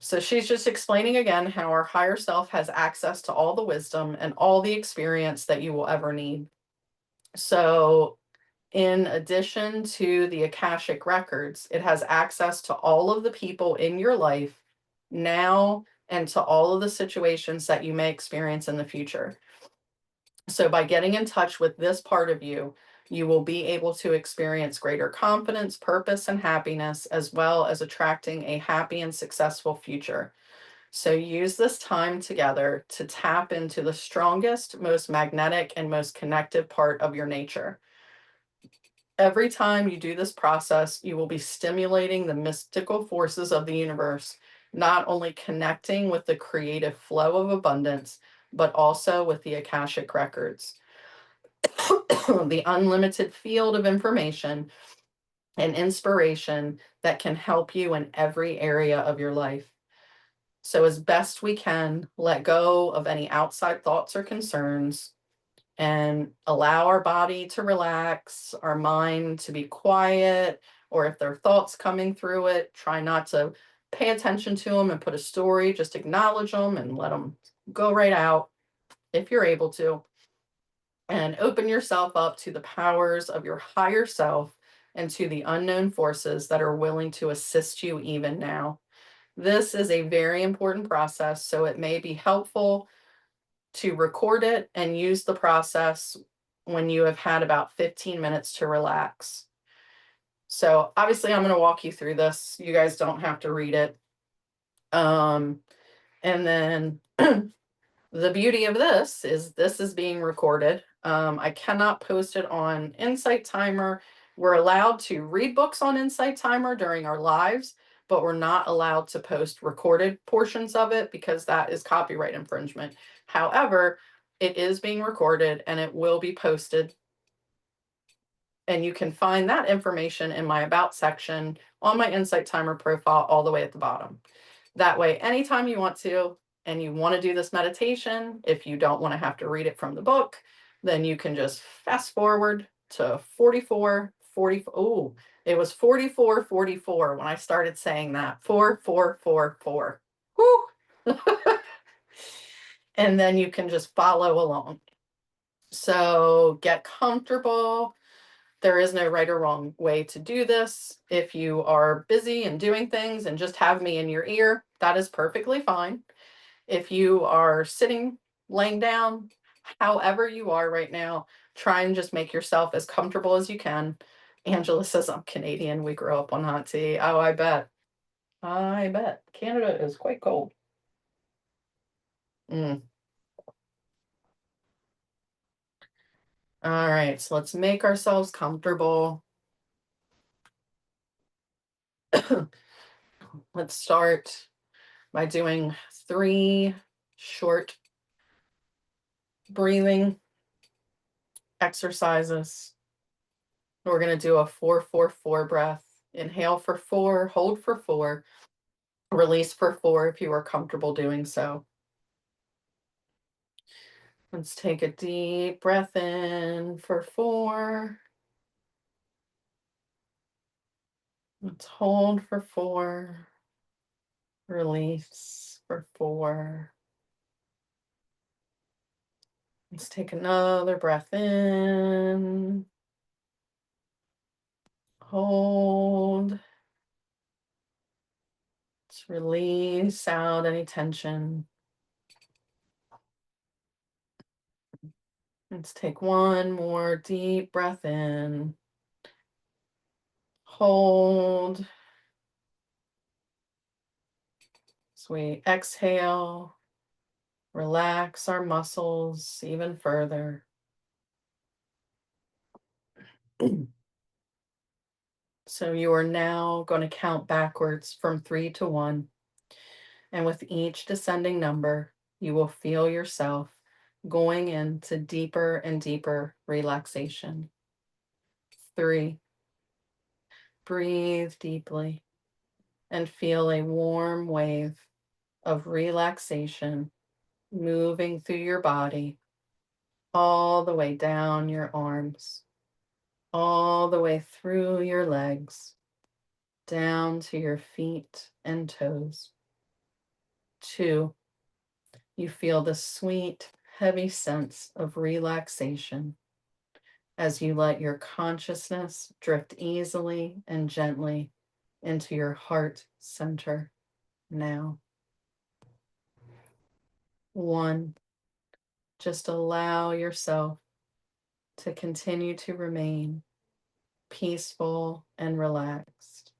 A: So she's just explaining again how our higher self has access to all the wisdom and all the experience that you will ever need. So in addition to the Akashic records, it has access to all of the people in your life now and to all of the situations that you may experience in the future. So by getting in touch with this part of you, you will be able to experience greater confidence, purpose, and happiness, as well as attracting a happy and successful future. So use this time together to tap into the strongest, most magnetic, and most connected part of your nature. Every time you do this process, you will be stimulating the mystical forces of the universe, not only connecting with the creative flow of abundance, but also with the Akashic records, the unlimited field of information and inspiration that can help you in every area of your life. So, as best we can, let go of any outside thoughts or concerns and allow our body to relax, our mind to be quiet, or if there are thoughts coming through it, try not to pay attention to them and put a story, just acknowledge them and let them go right out if you're able to. And open yourself up to the powers of your higher self and to the unknown forces that are willing to assist you even now. This is a very important process, so it may be helpful to record it and use the process when you have had about 15 minutes to relax. So obviously I'm going to walk you through this. You guys don't have to read it. And then the beauty of this is being recorded. I cannot post it on Insight Timer. We're allowed to read books on Insight Timer during our lives, but we're not allowed to post recorded portions of it because that is copyright infringement. However, it is being recorded and it will be posted. And you can find that information in my About section on my Insight Timer profile all the way at the bottom. That way, anytime you want to, and you want to do this meditation, if you don't want to have to read it from the book, then you can just fast forward to 44, 40. Oh, it was 44, 44 when I started saying that. 4, 4, 4, 4. Whoo! And then you can just follow along. So get comfortable. There is no right or wrong way to do this. If you are busy and doing things and just have me in your ear, that is perfectly fine. If you are sitting, laying down, however you are right now, try and just make yourself as comfortable as you can. Angela says, I'm Canadian. We grew up on hot tea. Oh, I bet. I bet. Canada is quite cold. Mm. All right, so let's make ourselves comfortable. Let's start by doing 3 short breathing exercises. We're going to do a 4-4-4 breath. Inhale for 4, hold for 4, release for 4 if you are comfortable doing so. Let's take a deep breath in for 4. Let's hold for 4. Release for 4. Let's take another breath in. Hold. Let's release out any tension. Let's take one more deep breath in. Hold. So we exhale, relax our muscles even further. So you are now going to count backwards from 3 to 1. And with each descending number, you will feel yourself going into deeper and deeper relaxation. 3. Breathe deeply and feel a warm wave of relaxation moving through your body, all the way down your arms, all the way through your legs, down to your feet and toes. 2, you feel the sweet, heavy sense of relaxation as you let your consciousness drift easily and gently into your heart center now. 1, just allow yourself to continue to remain peaceful and relaxed.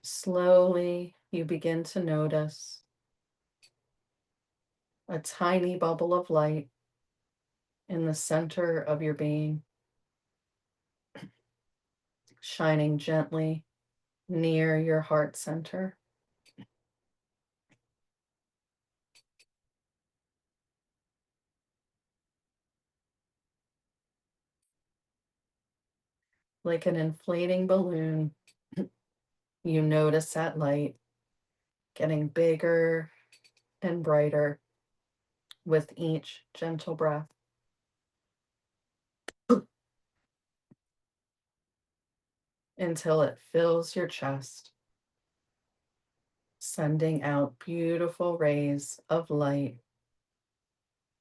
A: Slowly, you begin to notice a tiny bubble of light in the center of your being, shining gently near your heart center. Like an inflating balloon, you notice that light getting bigger and brighter with each gentle breath. Until it fills your chest, sending out beautiful rays of light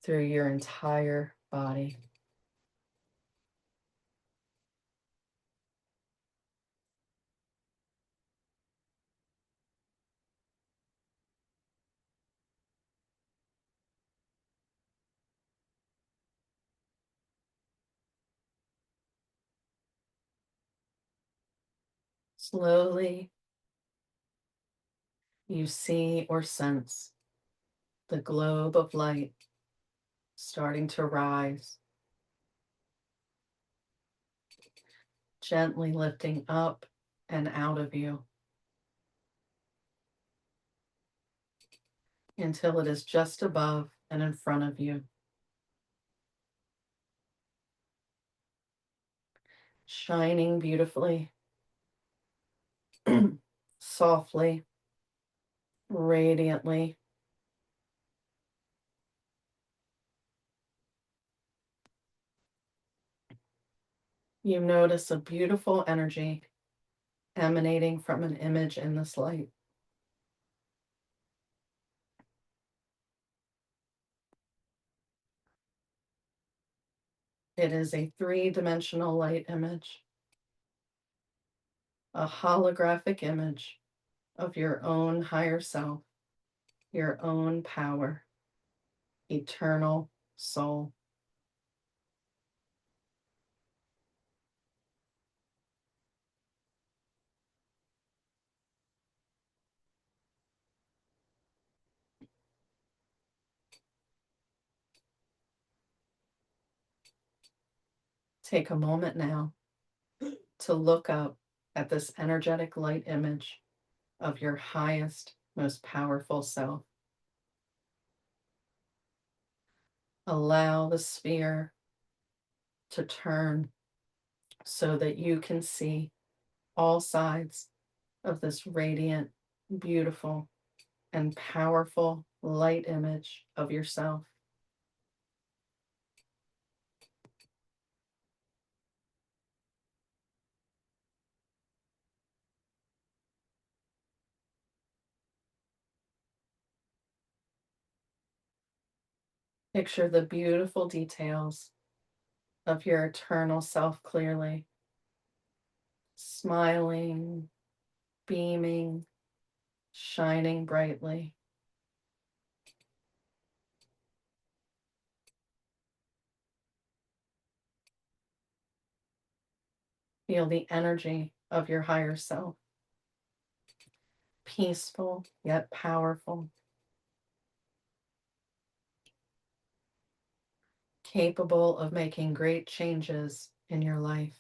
A: through your entire body. Slowly, you see or sense the globe of light starting to rise, gently lifting up and out of you until it is just above and in front of you, shining beautifully, softly, radiantly. You notice a beautiful energy emanating from an image in this light. It is a three-dimensional light image, a holographic image of your own higher self, your own power, eternal soul. Take a moment now to look up at this energetic light image of your highest, most powerful self. Allow the sphere to turn so that you can see all sides of this radiant, beautiful, and powerful light image of yourself. Picture the beautiful details of your eternal self clearly, smiling, beaming, shining brightly. Feel the energy of your higher self, peaceful yet powerful, capable of making great changes in your life.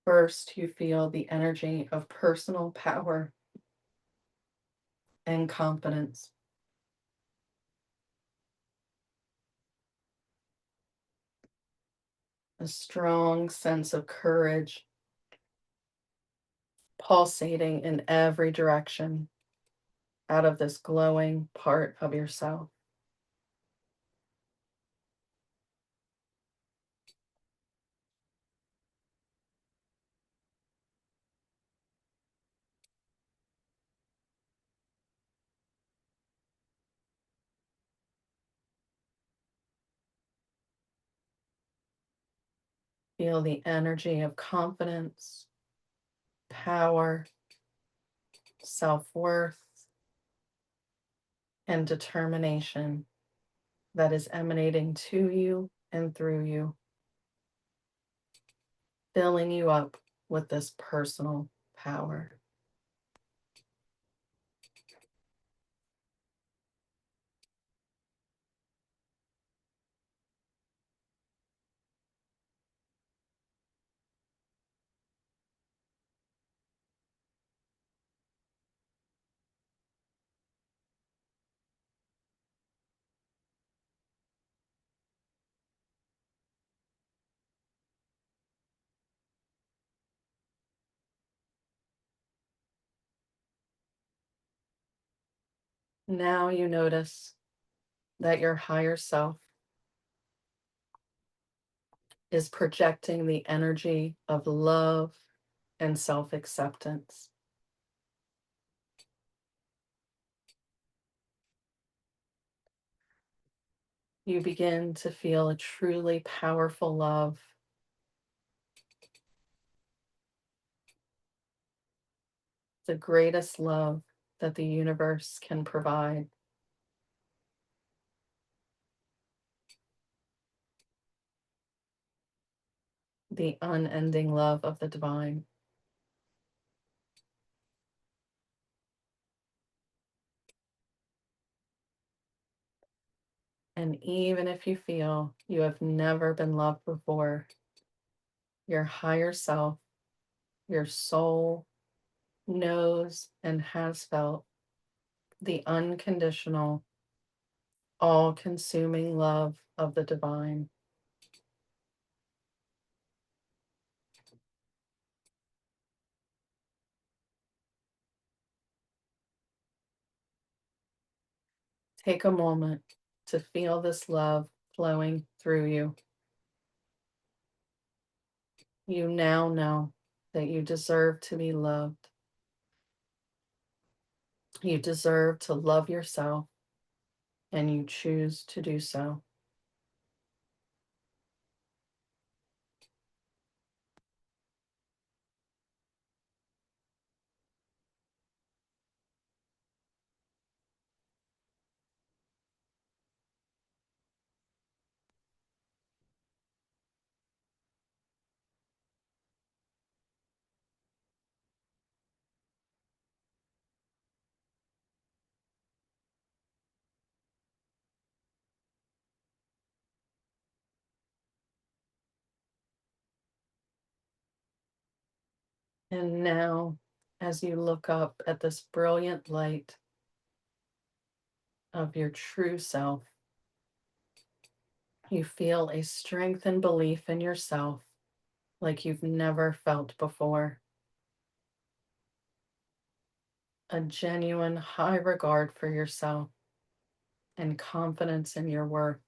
A: First, you feel the energy of personal power and confidence. A strong sense of courage pulsating in every direction out of this glowing part of yourself. Feel the energy of confidence, power, self-worth, and determination that is emanating to you and through you, filling you up with this personal power. Now you notice that your higher self is projecting the energy of love and self-acceptance. You begin to feel a truly powerful love, the greatest love that the universe can provide. The unending love of the divine. And even if you feel you have never been loved before, your higher self, your soul, knows and has felt the unconditional, all consuming love of the divine. Take a moment to feel this love flowing through you. You now know that you deserve to be loved. You deserve to love yourself, and you choose to do so. And now, as you look up at this brilliant light of your true self, you feel a strength and belief in yourself like you've never felt before. A genuine high regard for yourself and confidence in your worth.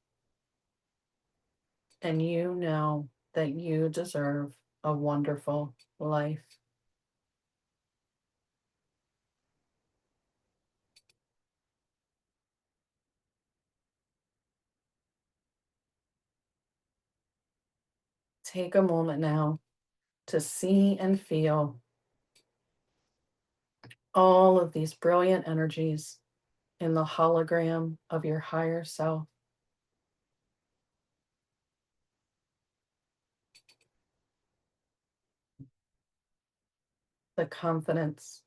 A: And you know that you deserve a wonderful life. Take a moment now to see and feel all of these brilliant energies in the hologram of your higher self. The confidence,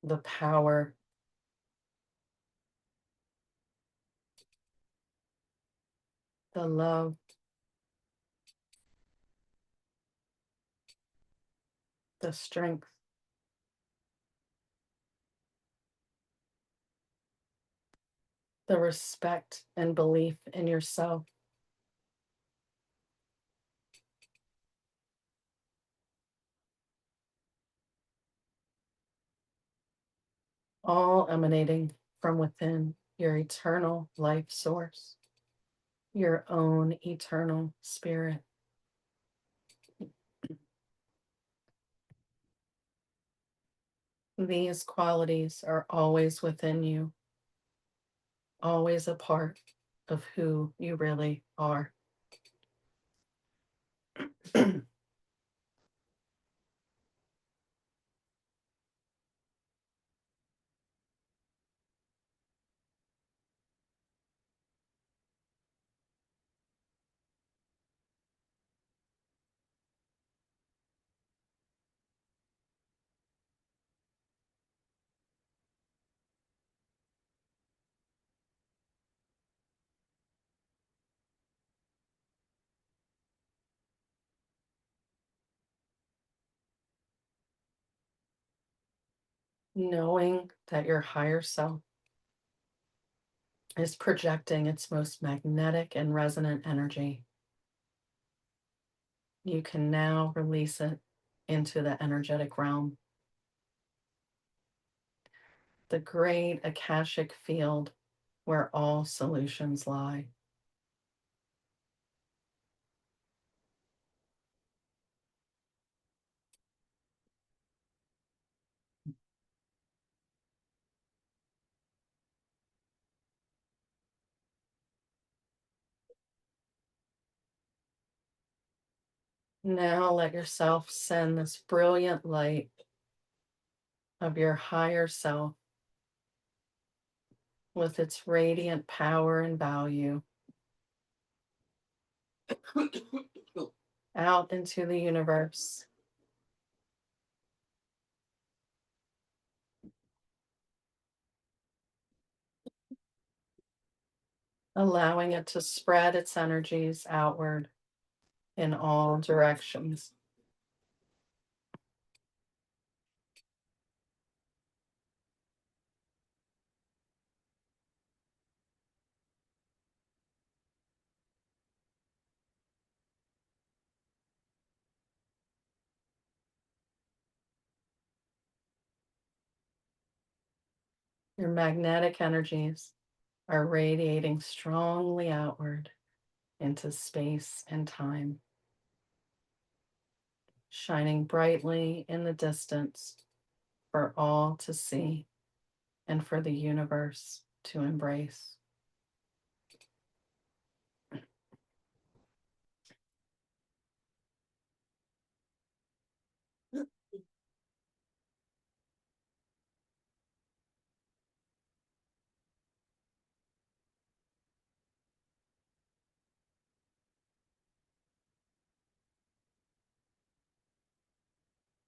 A: the power, the love, the strength, the respect and belief in yourself, all emanating from within your eternal life source, your own eternal spirit. These qualities are always within you, always a part of who you really are. Knowing that your higher self is projecting its most magnetic and resonant energy, you can now release it into the energetic realm. The great Akashic field where all solutions lie. Now let yourself send this brilliant light of your higher self with its radiant power and value out into the universe, allowing it to spread its energies outward in all directions. Your magnetic energies are radiating strongly outward into space and time, shining brightly in the distance for all to see and for the universe to embrace.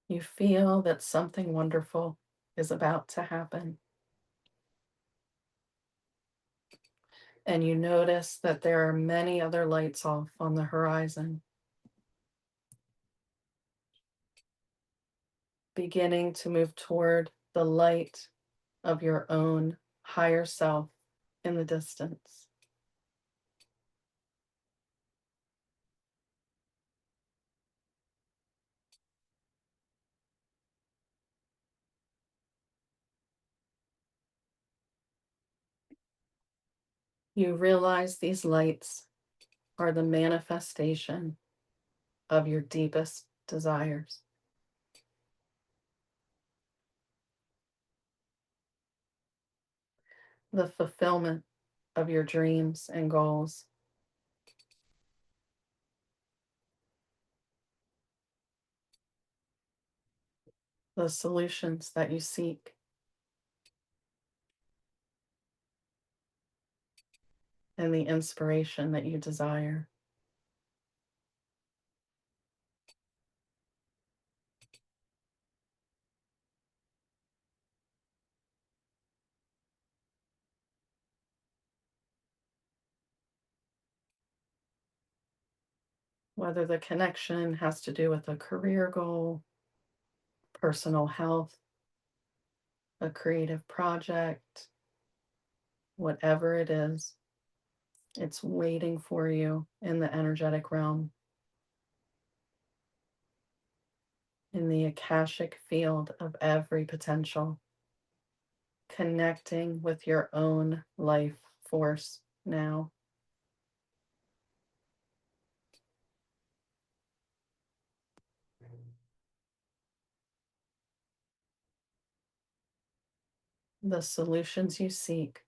A: You feel that something wonderful is about to happen. And you notice that there are many other lights off on the horizon, beginning to move toward the light of your own higher self in the distance. You realize these lights are the manifestation of your deepest desires. The fulfillment of your dreams and goals. The solutions that you seek. And the inspiration that you desire. Whether the connection has to do with a career goal, personal health, a creative project, whatever it is, it's waiting for you in the energetic realm, in the Akashic field of every potential, connecting with your own life force now. The solutions you seek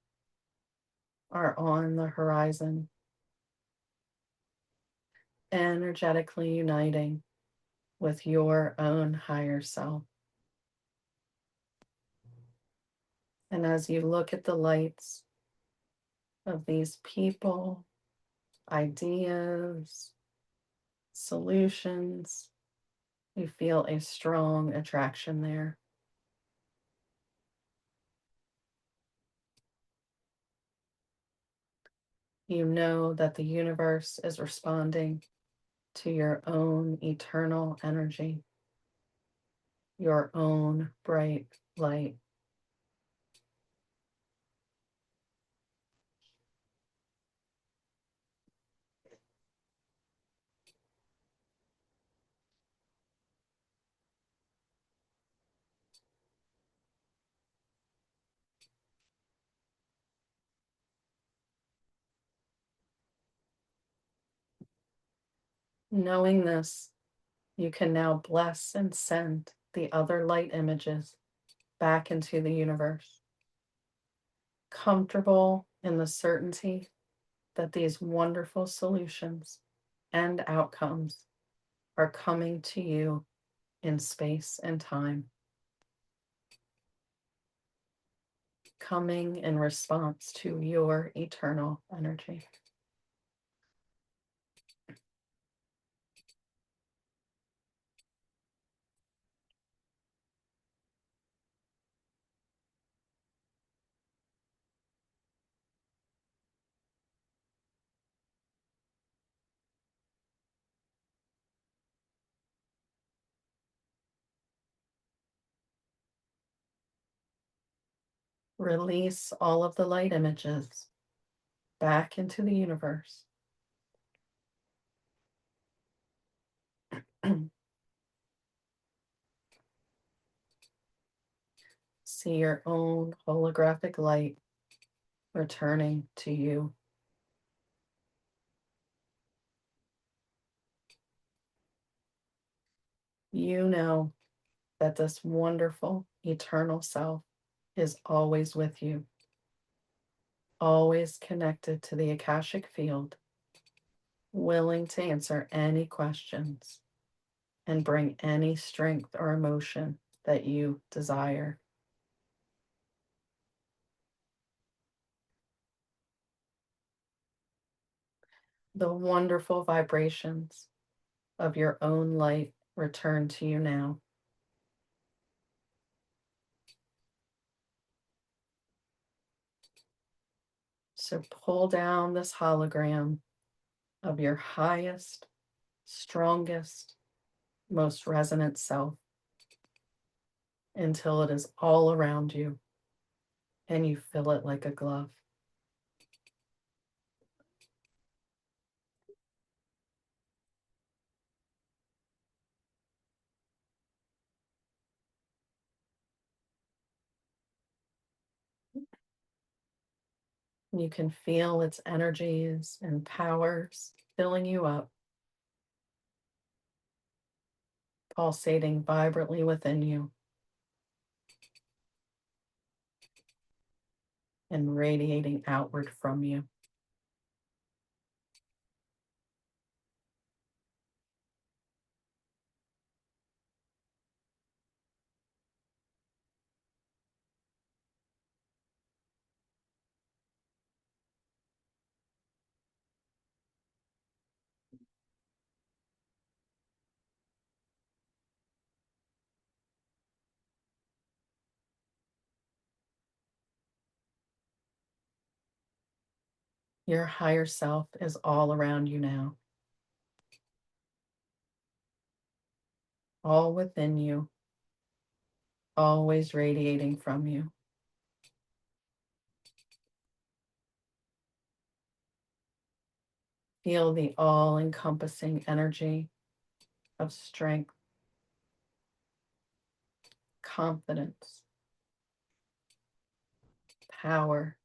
A: are on the horizon, energetically uniting with your own higher self. And as you look at the lights of these people, ideas, solutions, you feel a strong attraction there. You know that the universe is responding to your own eternal energy, your own bright light. Knowing this, you can now bless and send the other light images back into the universe, comfortable in the certainty that these wonderful solutions and outcomes are coming to you in space and time, coming in response to your eternal energy. Release all of the light images back into the universe. See your own holographic light returning to you. You know that this wonderful eternal self is always with you, always connected to the Akashic field, willing to answer any questions and bring any strength or emotion that you desire. The wonderful vibrations of your own light return to you now. So pull down this hologram of your highest, strongest, most resonant self until it is all around you and you feel it like a glove. You can feel its energies and powers filling you up, pulsating vibrantly within you and radiating outward from you. Your higher self is all around you now, all within you, always radiating from you. Feel the all-encompassing energy of strength, confidence, power,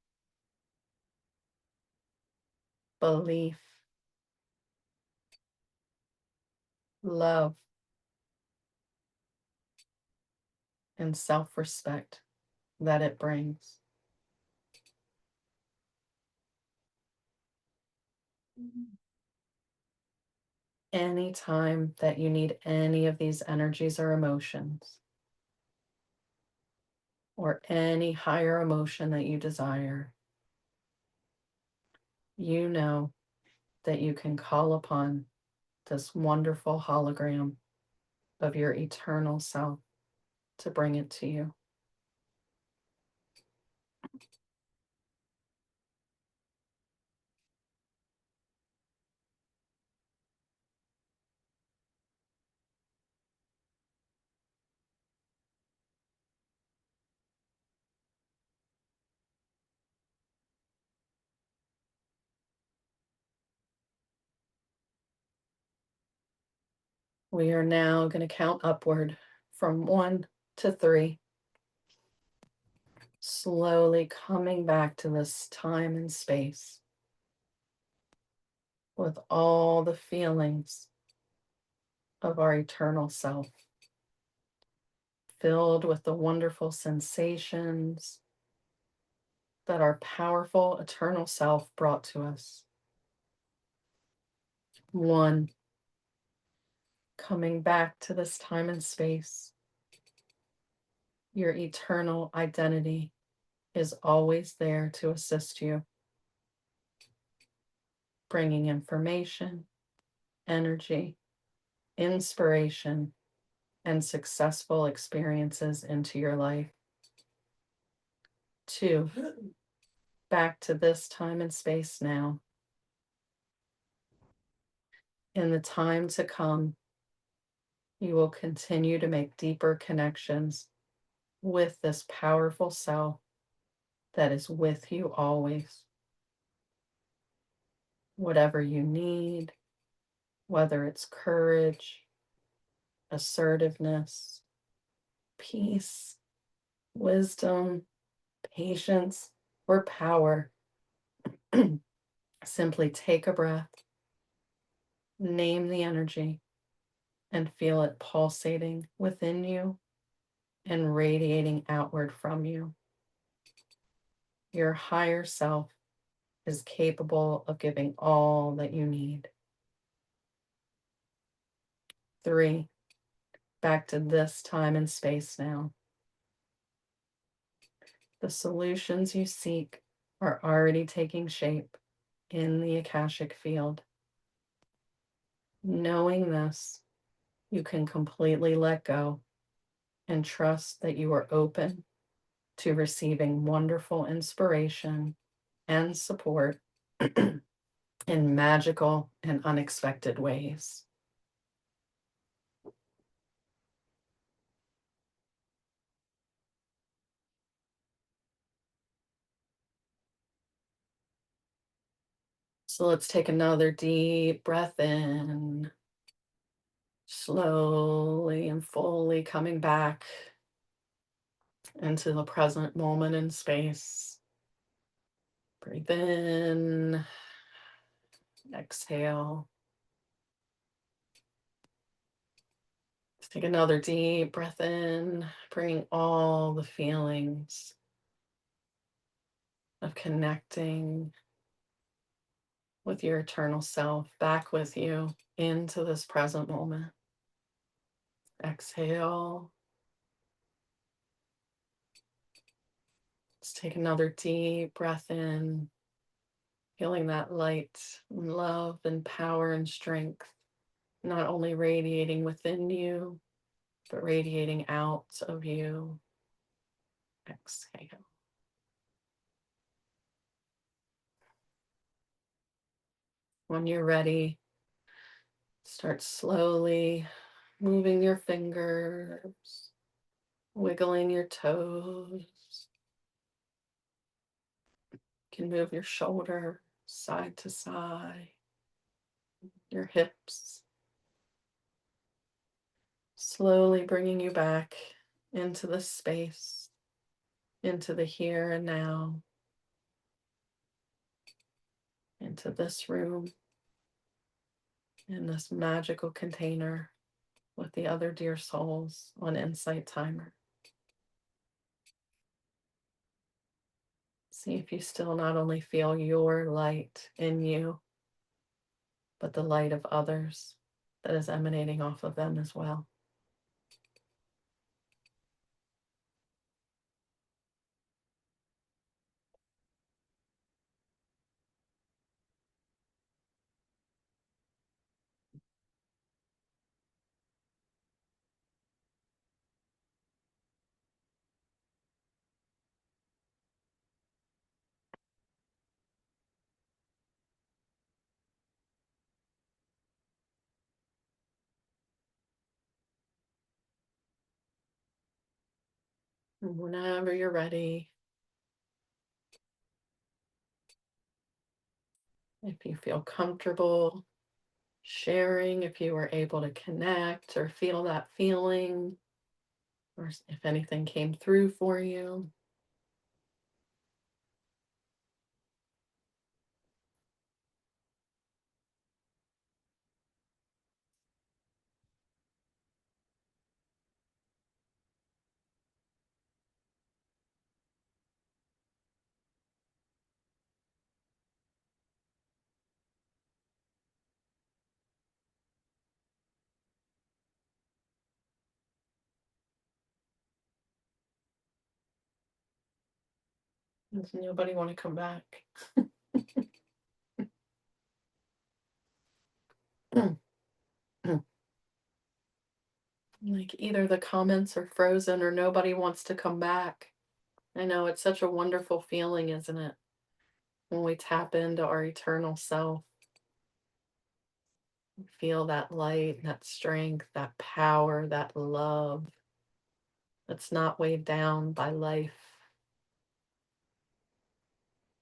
A: belief, love, and self-respect that it brings. Anytime that you need any of these energies or emotions, or any higher emotion that you desire, you know that you can call upon this wonderful hologram of your eternal self to bring it to you. We are now going to count upward from 1 to 3, slowly coming back to this time and space with all the feelings of our eternal self, filled with the wonderful sensations that our powerful eternal self brought to us. 1, coming back to this time and space. Your eternal identity is always there to assist you, bringing information, energy, inspiration, and successful experiences into your life. 2, back to this time and space now. In the time to come, you will continue to make deeper connections with this powerful self that is with you always. Whatever you need, whether it's courage, assertiveness, peace, wisdom, patience, or power, simply take a breath, name the energy, and feel it pulsating within you and radiating outward from you. Your higher self is capable of giving all that you need. 3, back to this time and space now. The solutions you seek are already taking shape in the Akashic field. Knowing this, you can completely let go and trust that you are open to receiving wonderful inspiration and support in magical and unexpected ways. So let's take another deep breath in, slowly and fully coming back into the present moment in space. Breathe in, exhale. Let's take another deep breath in, bringing all the feelings of connecting with your eternal self back with you into this present moment. Exhale. Let's take another deep breath in, feeling that light and love and power and strength, not only radiating within you, but radiating out of you. Exhale. When you're ready, start slowly moving your fingers, wiggling your toes. You can move your shoulder side to side, your hips, slowly bringing you back into the space, into the here and now, into this room, in this magical container with the other dear souls on Insight Timer. See if you still not only feel your light in you, but the light of others that is emanating off of them as well. And whenever you're ready, if you feel comfortable sharing, if you were able to connect or feel that feeling, or if anything came through for you. Does nobody want to come back? Like either the comments are frozen or nobody wants to come back. I know it's such a wonderful feeling, isn't it? When we tap into our eternal self, feel that light, that strength, that power, that love that's not weighed down by life.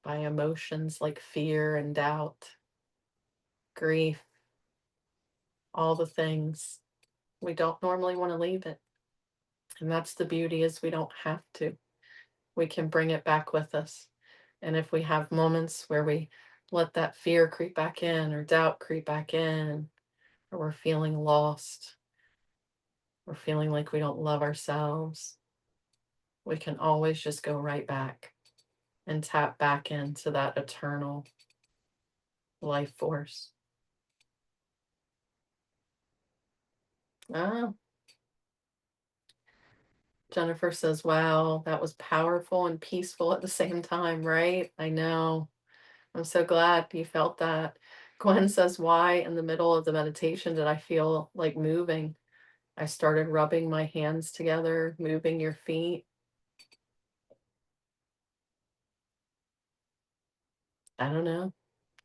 A: by emotions like fear and doubt, grief, all the things. We don't normally want to leave it. And that's the beauty is we don't have to. We can bring it back with us. And if we have moments where we let that fear creep back in or doubt creep back in, or we're feeling lost, we're feeling like we don't love ourselves, we can always just go right back and tap back into that eternal life force. Oh, Jennifer says, wow, that was powerful and peaceful at the same time, right? I know. I'm so glad you felt that. Gwen says, why in the middle of the meditation did I feel like moving? I started rubbing my hands together, moving your feet. I don't know.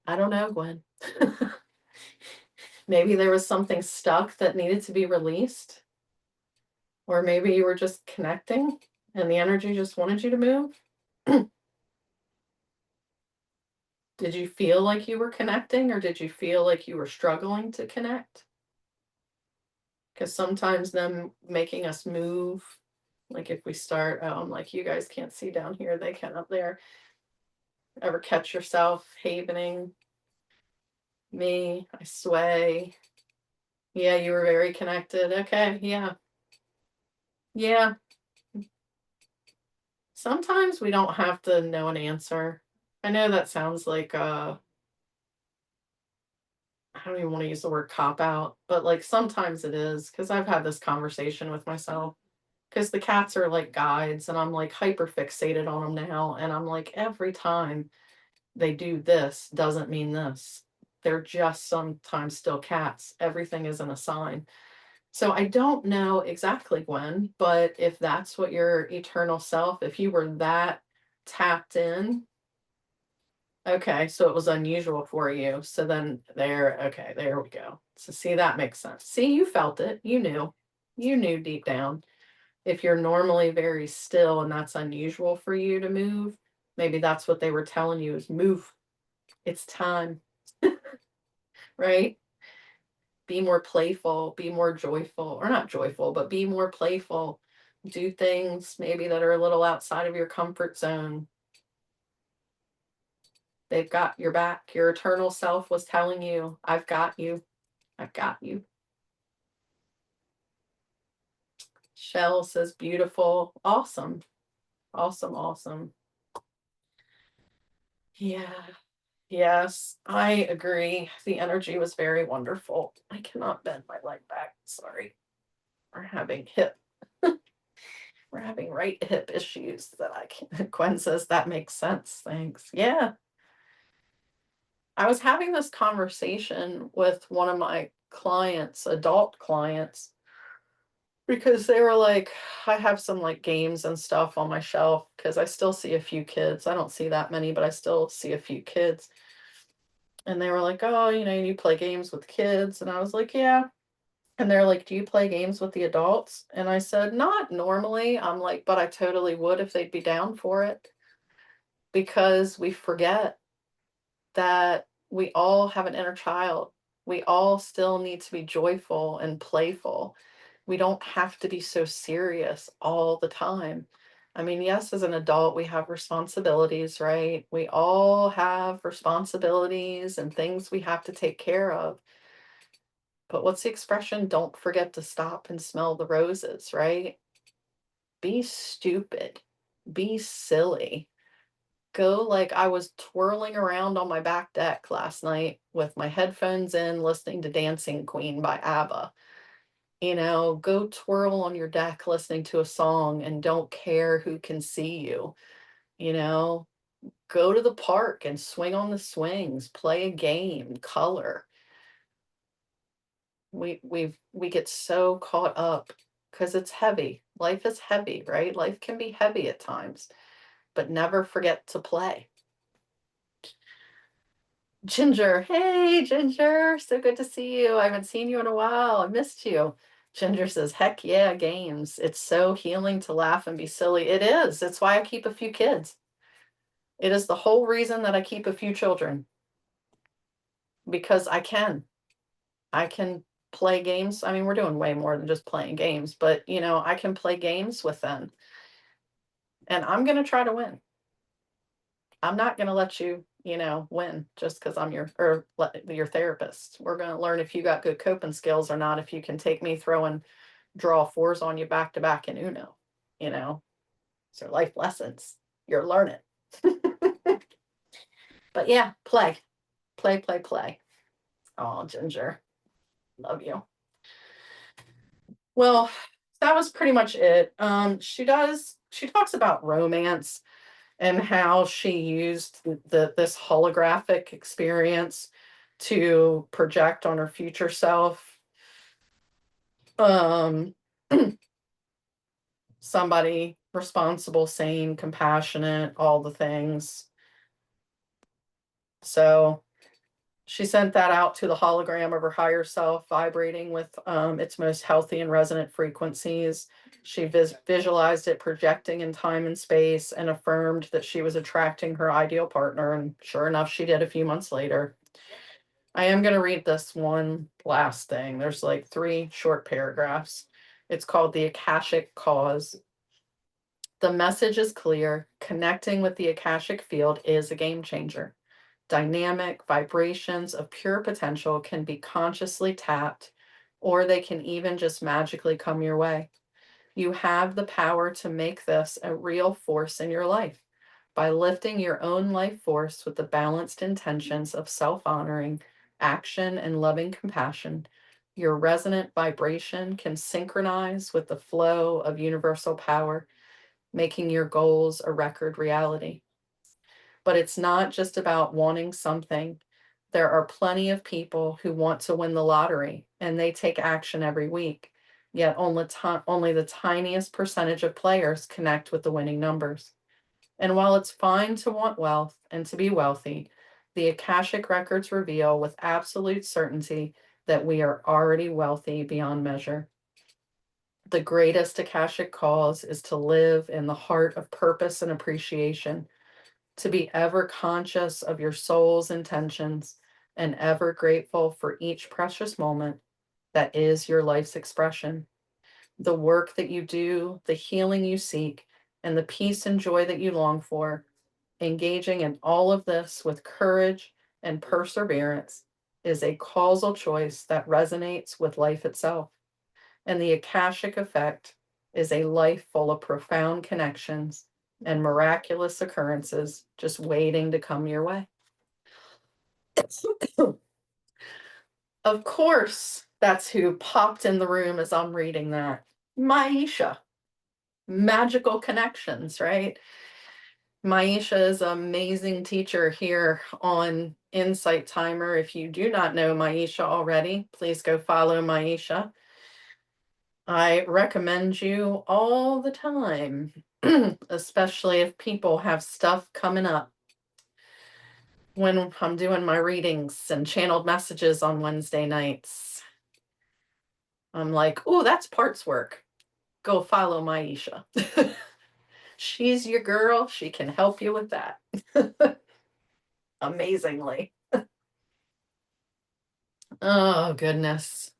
A: I don't know, Gwen. Maybe there was something stuck that needed to be released. Or maybe you were just connecting and the energy just wanted you to move. Did you feel like you were connecting or did you feel like you were struggling to connect? Because sometimes them making us move, like if we start, like you guys can't see down here, they can up there. Ever catch yourself havening? Me, I sway. Yeah, you were very connected. Okay, yeah. Yeah. Sometimes we don't have to know an answer. I know that sounds like I don't even want to use the word cop out, but like sometimes it is because I've had this conversation with myself because the cats are like guides and I'm like hyper fixated on them now. And I'm like, every time they do this doesn't mean this. They're just sometimes still cats. Everything isn't a sign. So I don't know exactly when, but if that's what your eternal self, if you were that tapped in, okay, so it was unusual for you. So then there, okay, there we go. So see, that makes sense. See, you felt it. You knew deep down. If you're normally very still and that's unusual for you to move, maybe that's what they were telling you is move. It's time, right? Be more playful, be more joyful, or not joyful, but be more playful. Do things maybe that are a little outside of your comfort zone. They've got your back. Your eternal self was telling you, I've got you. I've got you. Shell says beautiful. Awesome. Awesome. Awesome. Yeah. Yes, I agree. The energy was very wonderful. I cannot bend my leg back. Sorry. We're having hip. We're having right hip issues that I can't. Gwen says that makes sense. Thanks. Yeah. I was having this conversation with one of my clients, adult clients, because they were like, I have some like games and stuff on my shelf because I still see a few kids. I don't see that many, but I still see a few kids. And they were like, oh, you play games with kids. And I was like, yeah. And they're like, do you play games with the adults? And I said, not normally. I'm like, but I totally would if they'd be down for it because we forget that we all have an inner child. We all still need to be joyful and playful. We don't have to be so serious all the time. I mean, yes, as an adult, we have responsibilities, right? We all have responsibilities and things we have to take care of. But what's the expression? Don't forget to stop and smell the roses, right? Be stupid. Be silly. Go like I was twirling around on my back deck last night with my headphones in, listening to Dancing Queen by ABBA. Go twirl on your deck listening to a song and don't care who can see you. You know, go to the park and swing on the swings, play a game, color. We get so caught up because it's heavy. Life is heavy, right? Life can be heavy at times, but never forget to play. Ginger, hey Ginger, so good to see you. I haven't seen you in a while. I missed you. Ginger says, heck yeah, games. It's so healing to laugh and be silly. It is. It's why I keep a few kids. It is the whole reason that I keep a few children, because I can. I can play games. I mean, we're doing way more than just playing games, but you know, I can play games with them. And I'm going to try to win. I'm not going to let you, you know, win just because I'm your therapist. We're going to learn if you got good coping skills or not, if you can take me throwing draw fours on you back to back in Uno, you know. So life lessons. You're learning. But yeah, play. Play, play, play. Oh, Ginger. Love you. Well, that was pretty much it. She talks about romance and how she used this holographic experience to project on her future self. Um, Somebody responsible, sane, compassionate, all the things. So she sent that out to the hologram of her higher self, vibrating with its most healthy and resonant frequencies. She visualized it projecting in time and space and affirmed that she was attracting her ideal partner. And sure enough, she did a few months later. I am going to read this one last thing. There's like 3 short paragraphs. It's called The Akashic Cause. The message is clear. Connecting with the Akashic field is a game changer. Dynamic vibrations of pure potential can be consciously tapped, or they can even just magically come your way. You have the power to make this a real force in your life by lifting your own life force with the balanced intentions of self-honoring, action, and loving compassion. Your resonant vibration can synchronize with the flow of universal power, making your goals a record reality. But it's not just about wanting something. There are plenty of people who want to win the lottery and they take action every week. Yet only the tiniest percentage of players connect with the winning numbers. And while it's fine to want wealth and to be wealthy, the Akashic Records reveal with absolute certainty that we are already wealthy beyond measure. The greatest Akashic cause is to live in the heart of purpose and appreciation, to be ever conscious of your soul's intentions and ever grateful for each precious moment that is your life's expression. The work that you do, the healing you seek, and the peace and joy that you long for, engaging in all of this with courage and perseverance is a causal choice that resonates with life itself. And the Akashic effect is a life full of profound connections and miraculous occurrences just waiting to come your way. Of course, that's who popped in the room as I'm reading that. Maisha. Magical connections, right? Maisha is an amazing teacher here on Insight Timer. If you do not know Maisha already, please go follow Maisha. I recommend you all the time, especially if people have stuff coming up. When I'm doing my readings and channeled messages on Wednesday nights, I'm like, oh, that's parts work. Go follow Maisha. She's your girl. She can help you with that. Amazingly. Oh, goodness.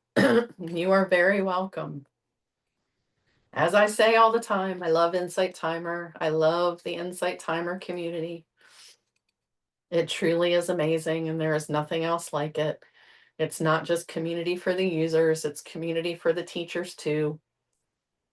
A: You are very welcome. As I say all the time, I love Insight Timer. I love the Insight Timer community. It truly is amazing, and there is nothing else like it. It's not just community for the users, it's community for the teachers too.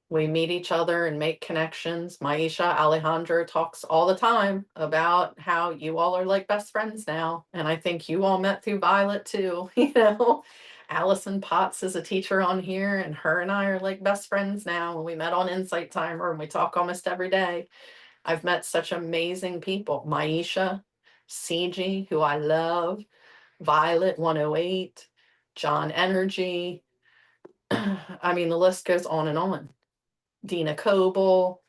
A: We meet each other and make connections. Maisha Alejandra talks all the time about how you all are like best friends now. And I think you all met through Violet too. You know, Allison Potts is a teacher on here, and her and I are like best friends now. And we met on Insight Timer and we talk almost every day. I've met such amazing people. Maisha, CG, who I love, Violet 108, John Energy. I mean, the list goes on and on. Dina Coble,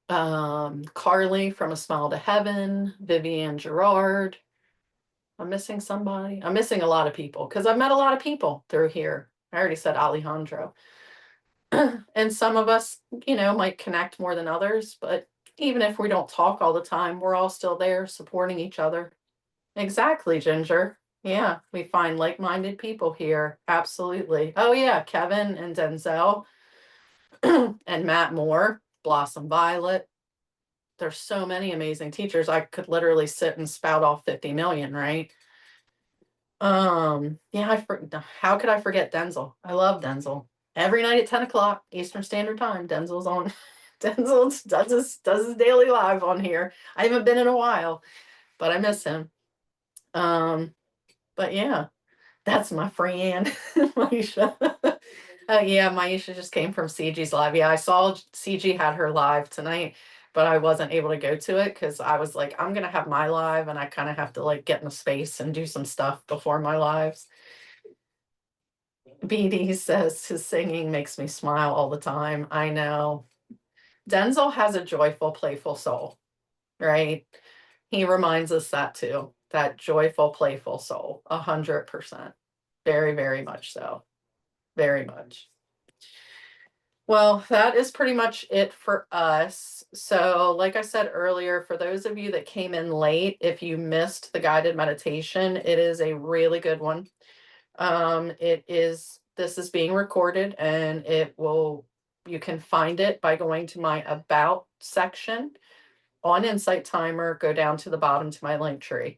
A: Carly from A Smile to Heaven, Vivian Gerard. I'm missing somebody. I'm missing a lot of people because I've met a lot of people through here. I already said Alejandro. And some of us, you know, might connect more than others, but Even if we don't talk all the time, we're all still there supporting each other. Exactly, Ginger. Yeah, we find like-minded people here. Absolutely. Oh yeah, Kevin and Denzel and Matt Moore, Blossom Violet. There's so many amazing teachers. I could literally sit and spout off 50 million, right? Yeah, how could I forget Denzel? I love Denzel. Every night at 10 o'clock Eastern Standard Time, Denzel's on. Denzel does his daily live on here. I haven't been in a while, but I miss him. But yeah, that's my friend, Maisha. Yeah, Maisha just came from CG's live. Yeah, I saw CG had her live tonight, but I wasn't able to go to it because I was like, I'm gonna have my live, and I kind of have to like get in the space and do some stuff before my lives. BD says his singing makes me smile all the time. I know. Denzel has a joyful, playful soul, right? He reminds us that too. That joyful, playful soul. 100%. Very, very much so. Very much. Well, that is pretty much it for us. So, like I said earlier, for those of you that came in late, if you missed the guided meditation, it is a really good one. This is being recorded, and you can find it by going to my About section on Insight Timer, go down to the bottom to my link tree.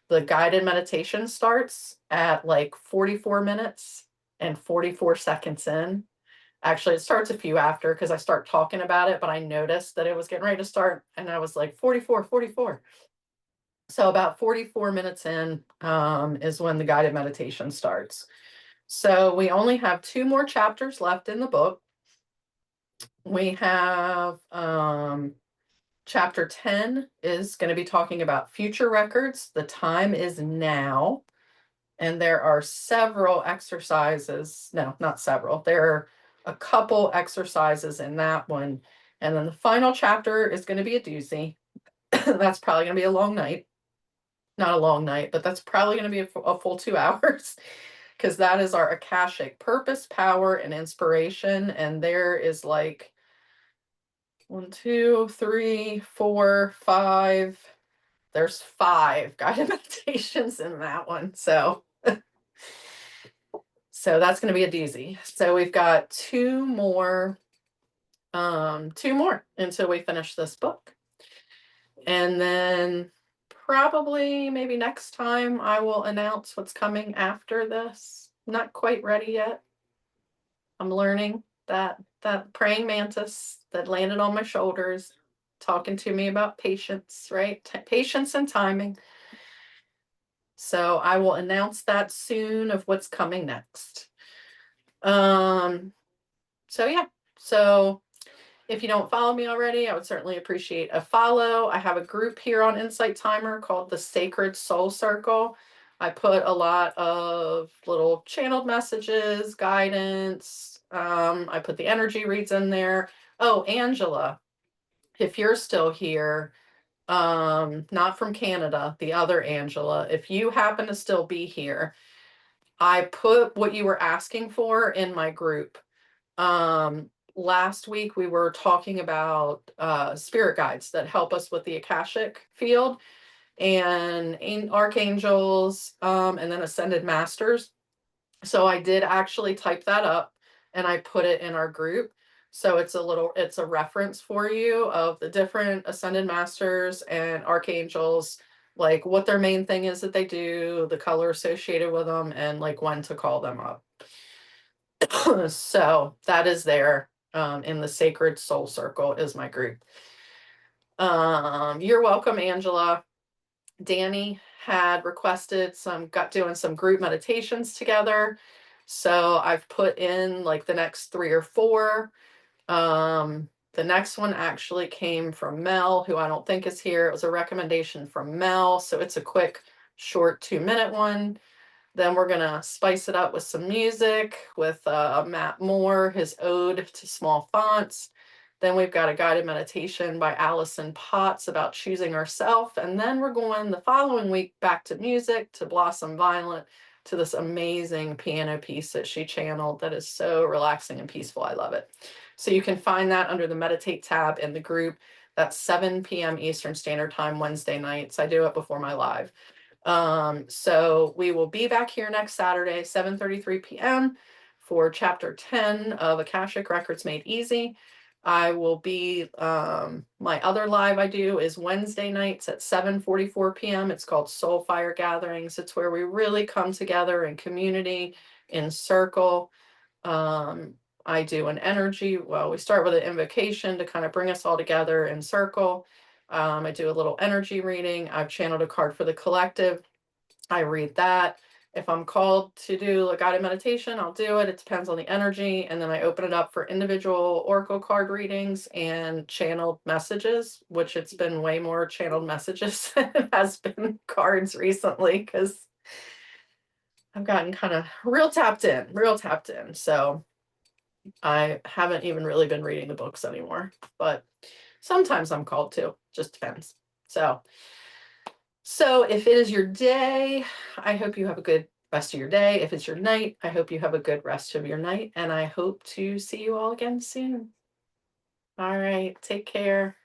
A: The guided meditation starts at like 44 minutes and 44 seconds in. Actually, it starts a few after because I start talking about it, but I noticed that it was getting ready to start, and I was like 44, 44. So about 44 minutes in is when the guided meditation starts. So we only have 2 more chapters left in the book. We have chapter 10 is going to be talking about future records. The time is now. And there are several exercises. No, not several. There are a couple exercises in that one. And then the final chapter is going to be a doozy. That's probably going to be a long night. Not a long night, but that's probably going to be a full 2 hours. Because that is our Akashic purpose, power, and inspiration. And there is like 1, 2, 3, 4, 5. There's 5 guided meditations in that one. So that's going to be a doozy. So we've got 2 more until we finish this book. And then probably maybe next time I will announce what's coming after this. Not quite ready yet. I'm learning that praying mantis that landed on my shoulders, talking to me about patience, right? Patience and timing. So I will announce that soon of what's coming next. So yeah. So if you don't follow me already, I would certainly appreciate a follow. I have a group here on Insight Timer called the Sacred Soul Circle. I put a lot of little channeled messages, guidance. I put the energy reads in there. Oh, Angela, if you're still here, not from Canada, the other Angela, if you happen to still be here, I put what you were asking for in my group. Last week we were talking about spirit guides that help us with the Akashic field, and archangels, and then ascended masters. So I did actually type that up and I put it in our group. So it's a reference for you of the different ascended masters and archangels, like what their main thing is that they do, the color associated with them, and like when to call them up. So that is there in the Sacred Soul Circle is my group. You're welcome, Angela. Danny had requested doing some group meditations together. So I've put in like the next 3 or 4. The next one actually came from Mel, who I don't think is here. It was a recommendation from Mel. So it's a quick, short 2-minute one. Then we're going to spice it up with some music with Matt Moore, his Ode to Small Fonts. Then we've got a guided meditation by Allison Potts about choosing ourselves. And then we're going the following week back to music, to Blossom Violet, to this amazing piano piece that she channeled that is so relaxing and peaceful. I love it. So you can find that under the Meditate tab in the group. That's 7 p.m. Eastern Standard Time, Wednesday nights. I do it before my live. So we will be back here next Saturday, 7:33 p.m. for chapter 10 of Akashic Records Made Easy. I will be, my other live I do is Wednesday nights at 7:44 p.m. It's called Soul Fire Gatherings. It's where we really come together in community, in circle. I do an energy, well, we start with an invocation to kind of bring us all together in circle. I do a little energy reading. I've channeled a card for the collective. I read that. If I'm called to do a guided meditation, I'll do it. It depends on the energy. And then I open it up for individual oracle card readings and channeled messages, which it's been way more channeled messages than it has been cards recently, because I've gotten kind of real tapped in. So I haven't even really been reading the books anymore, but sometimes I'm called to, just depends. So if it is your day, I hope you have a good rest of your day. If it's your night, I hope you have a good rest of your night, and I hope to see you all again soon. All right, take care.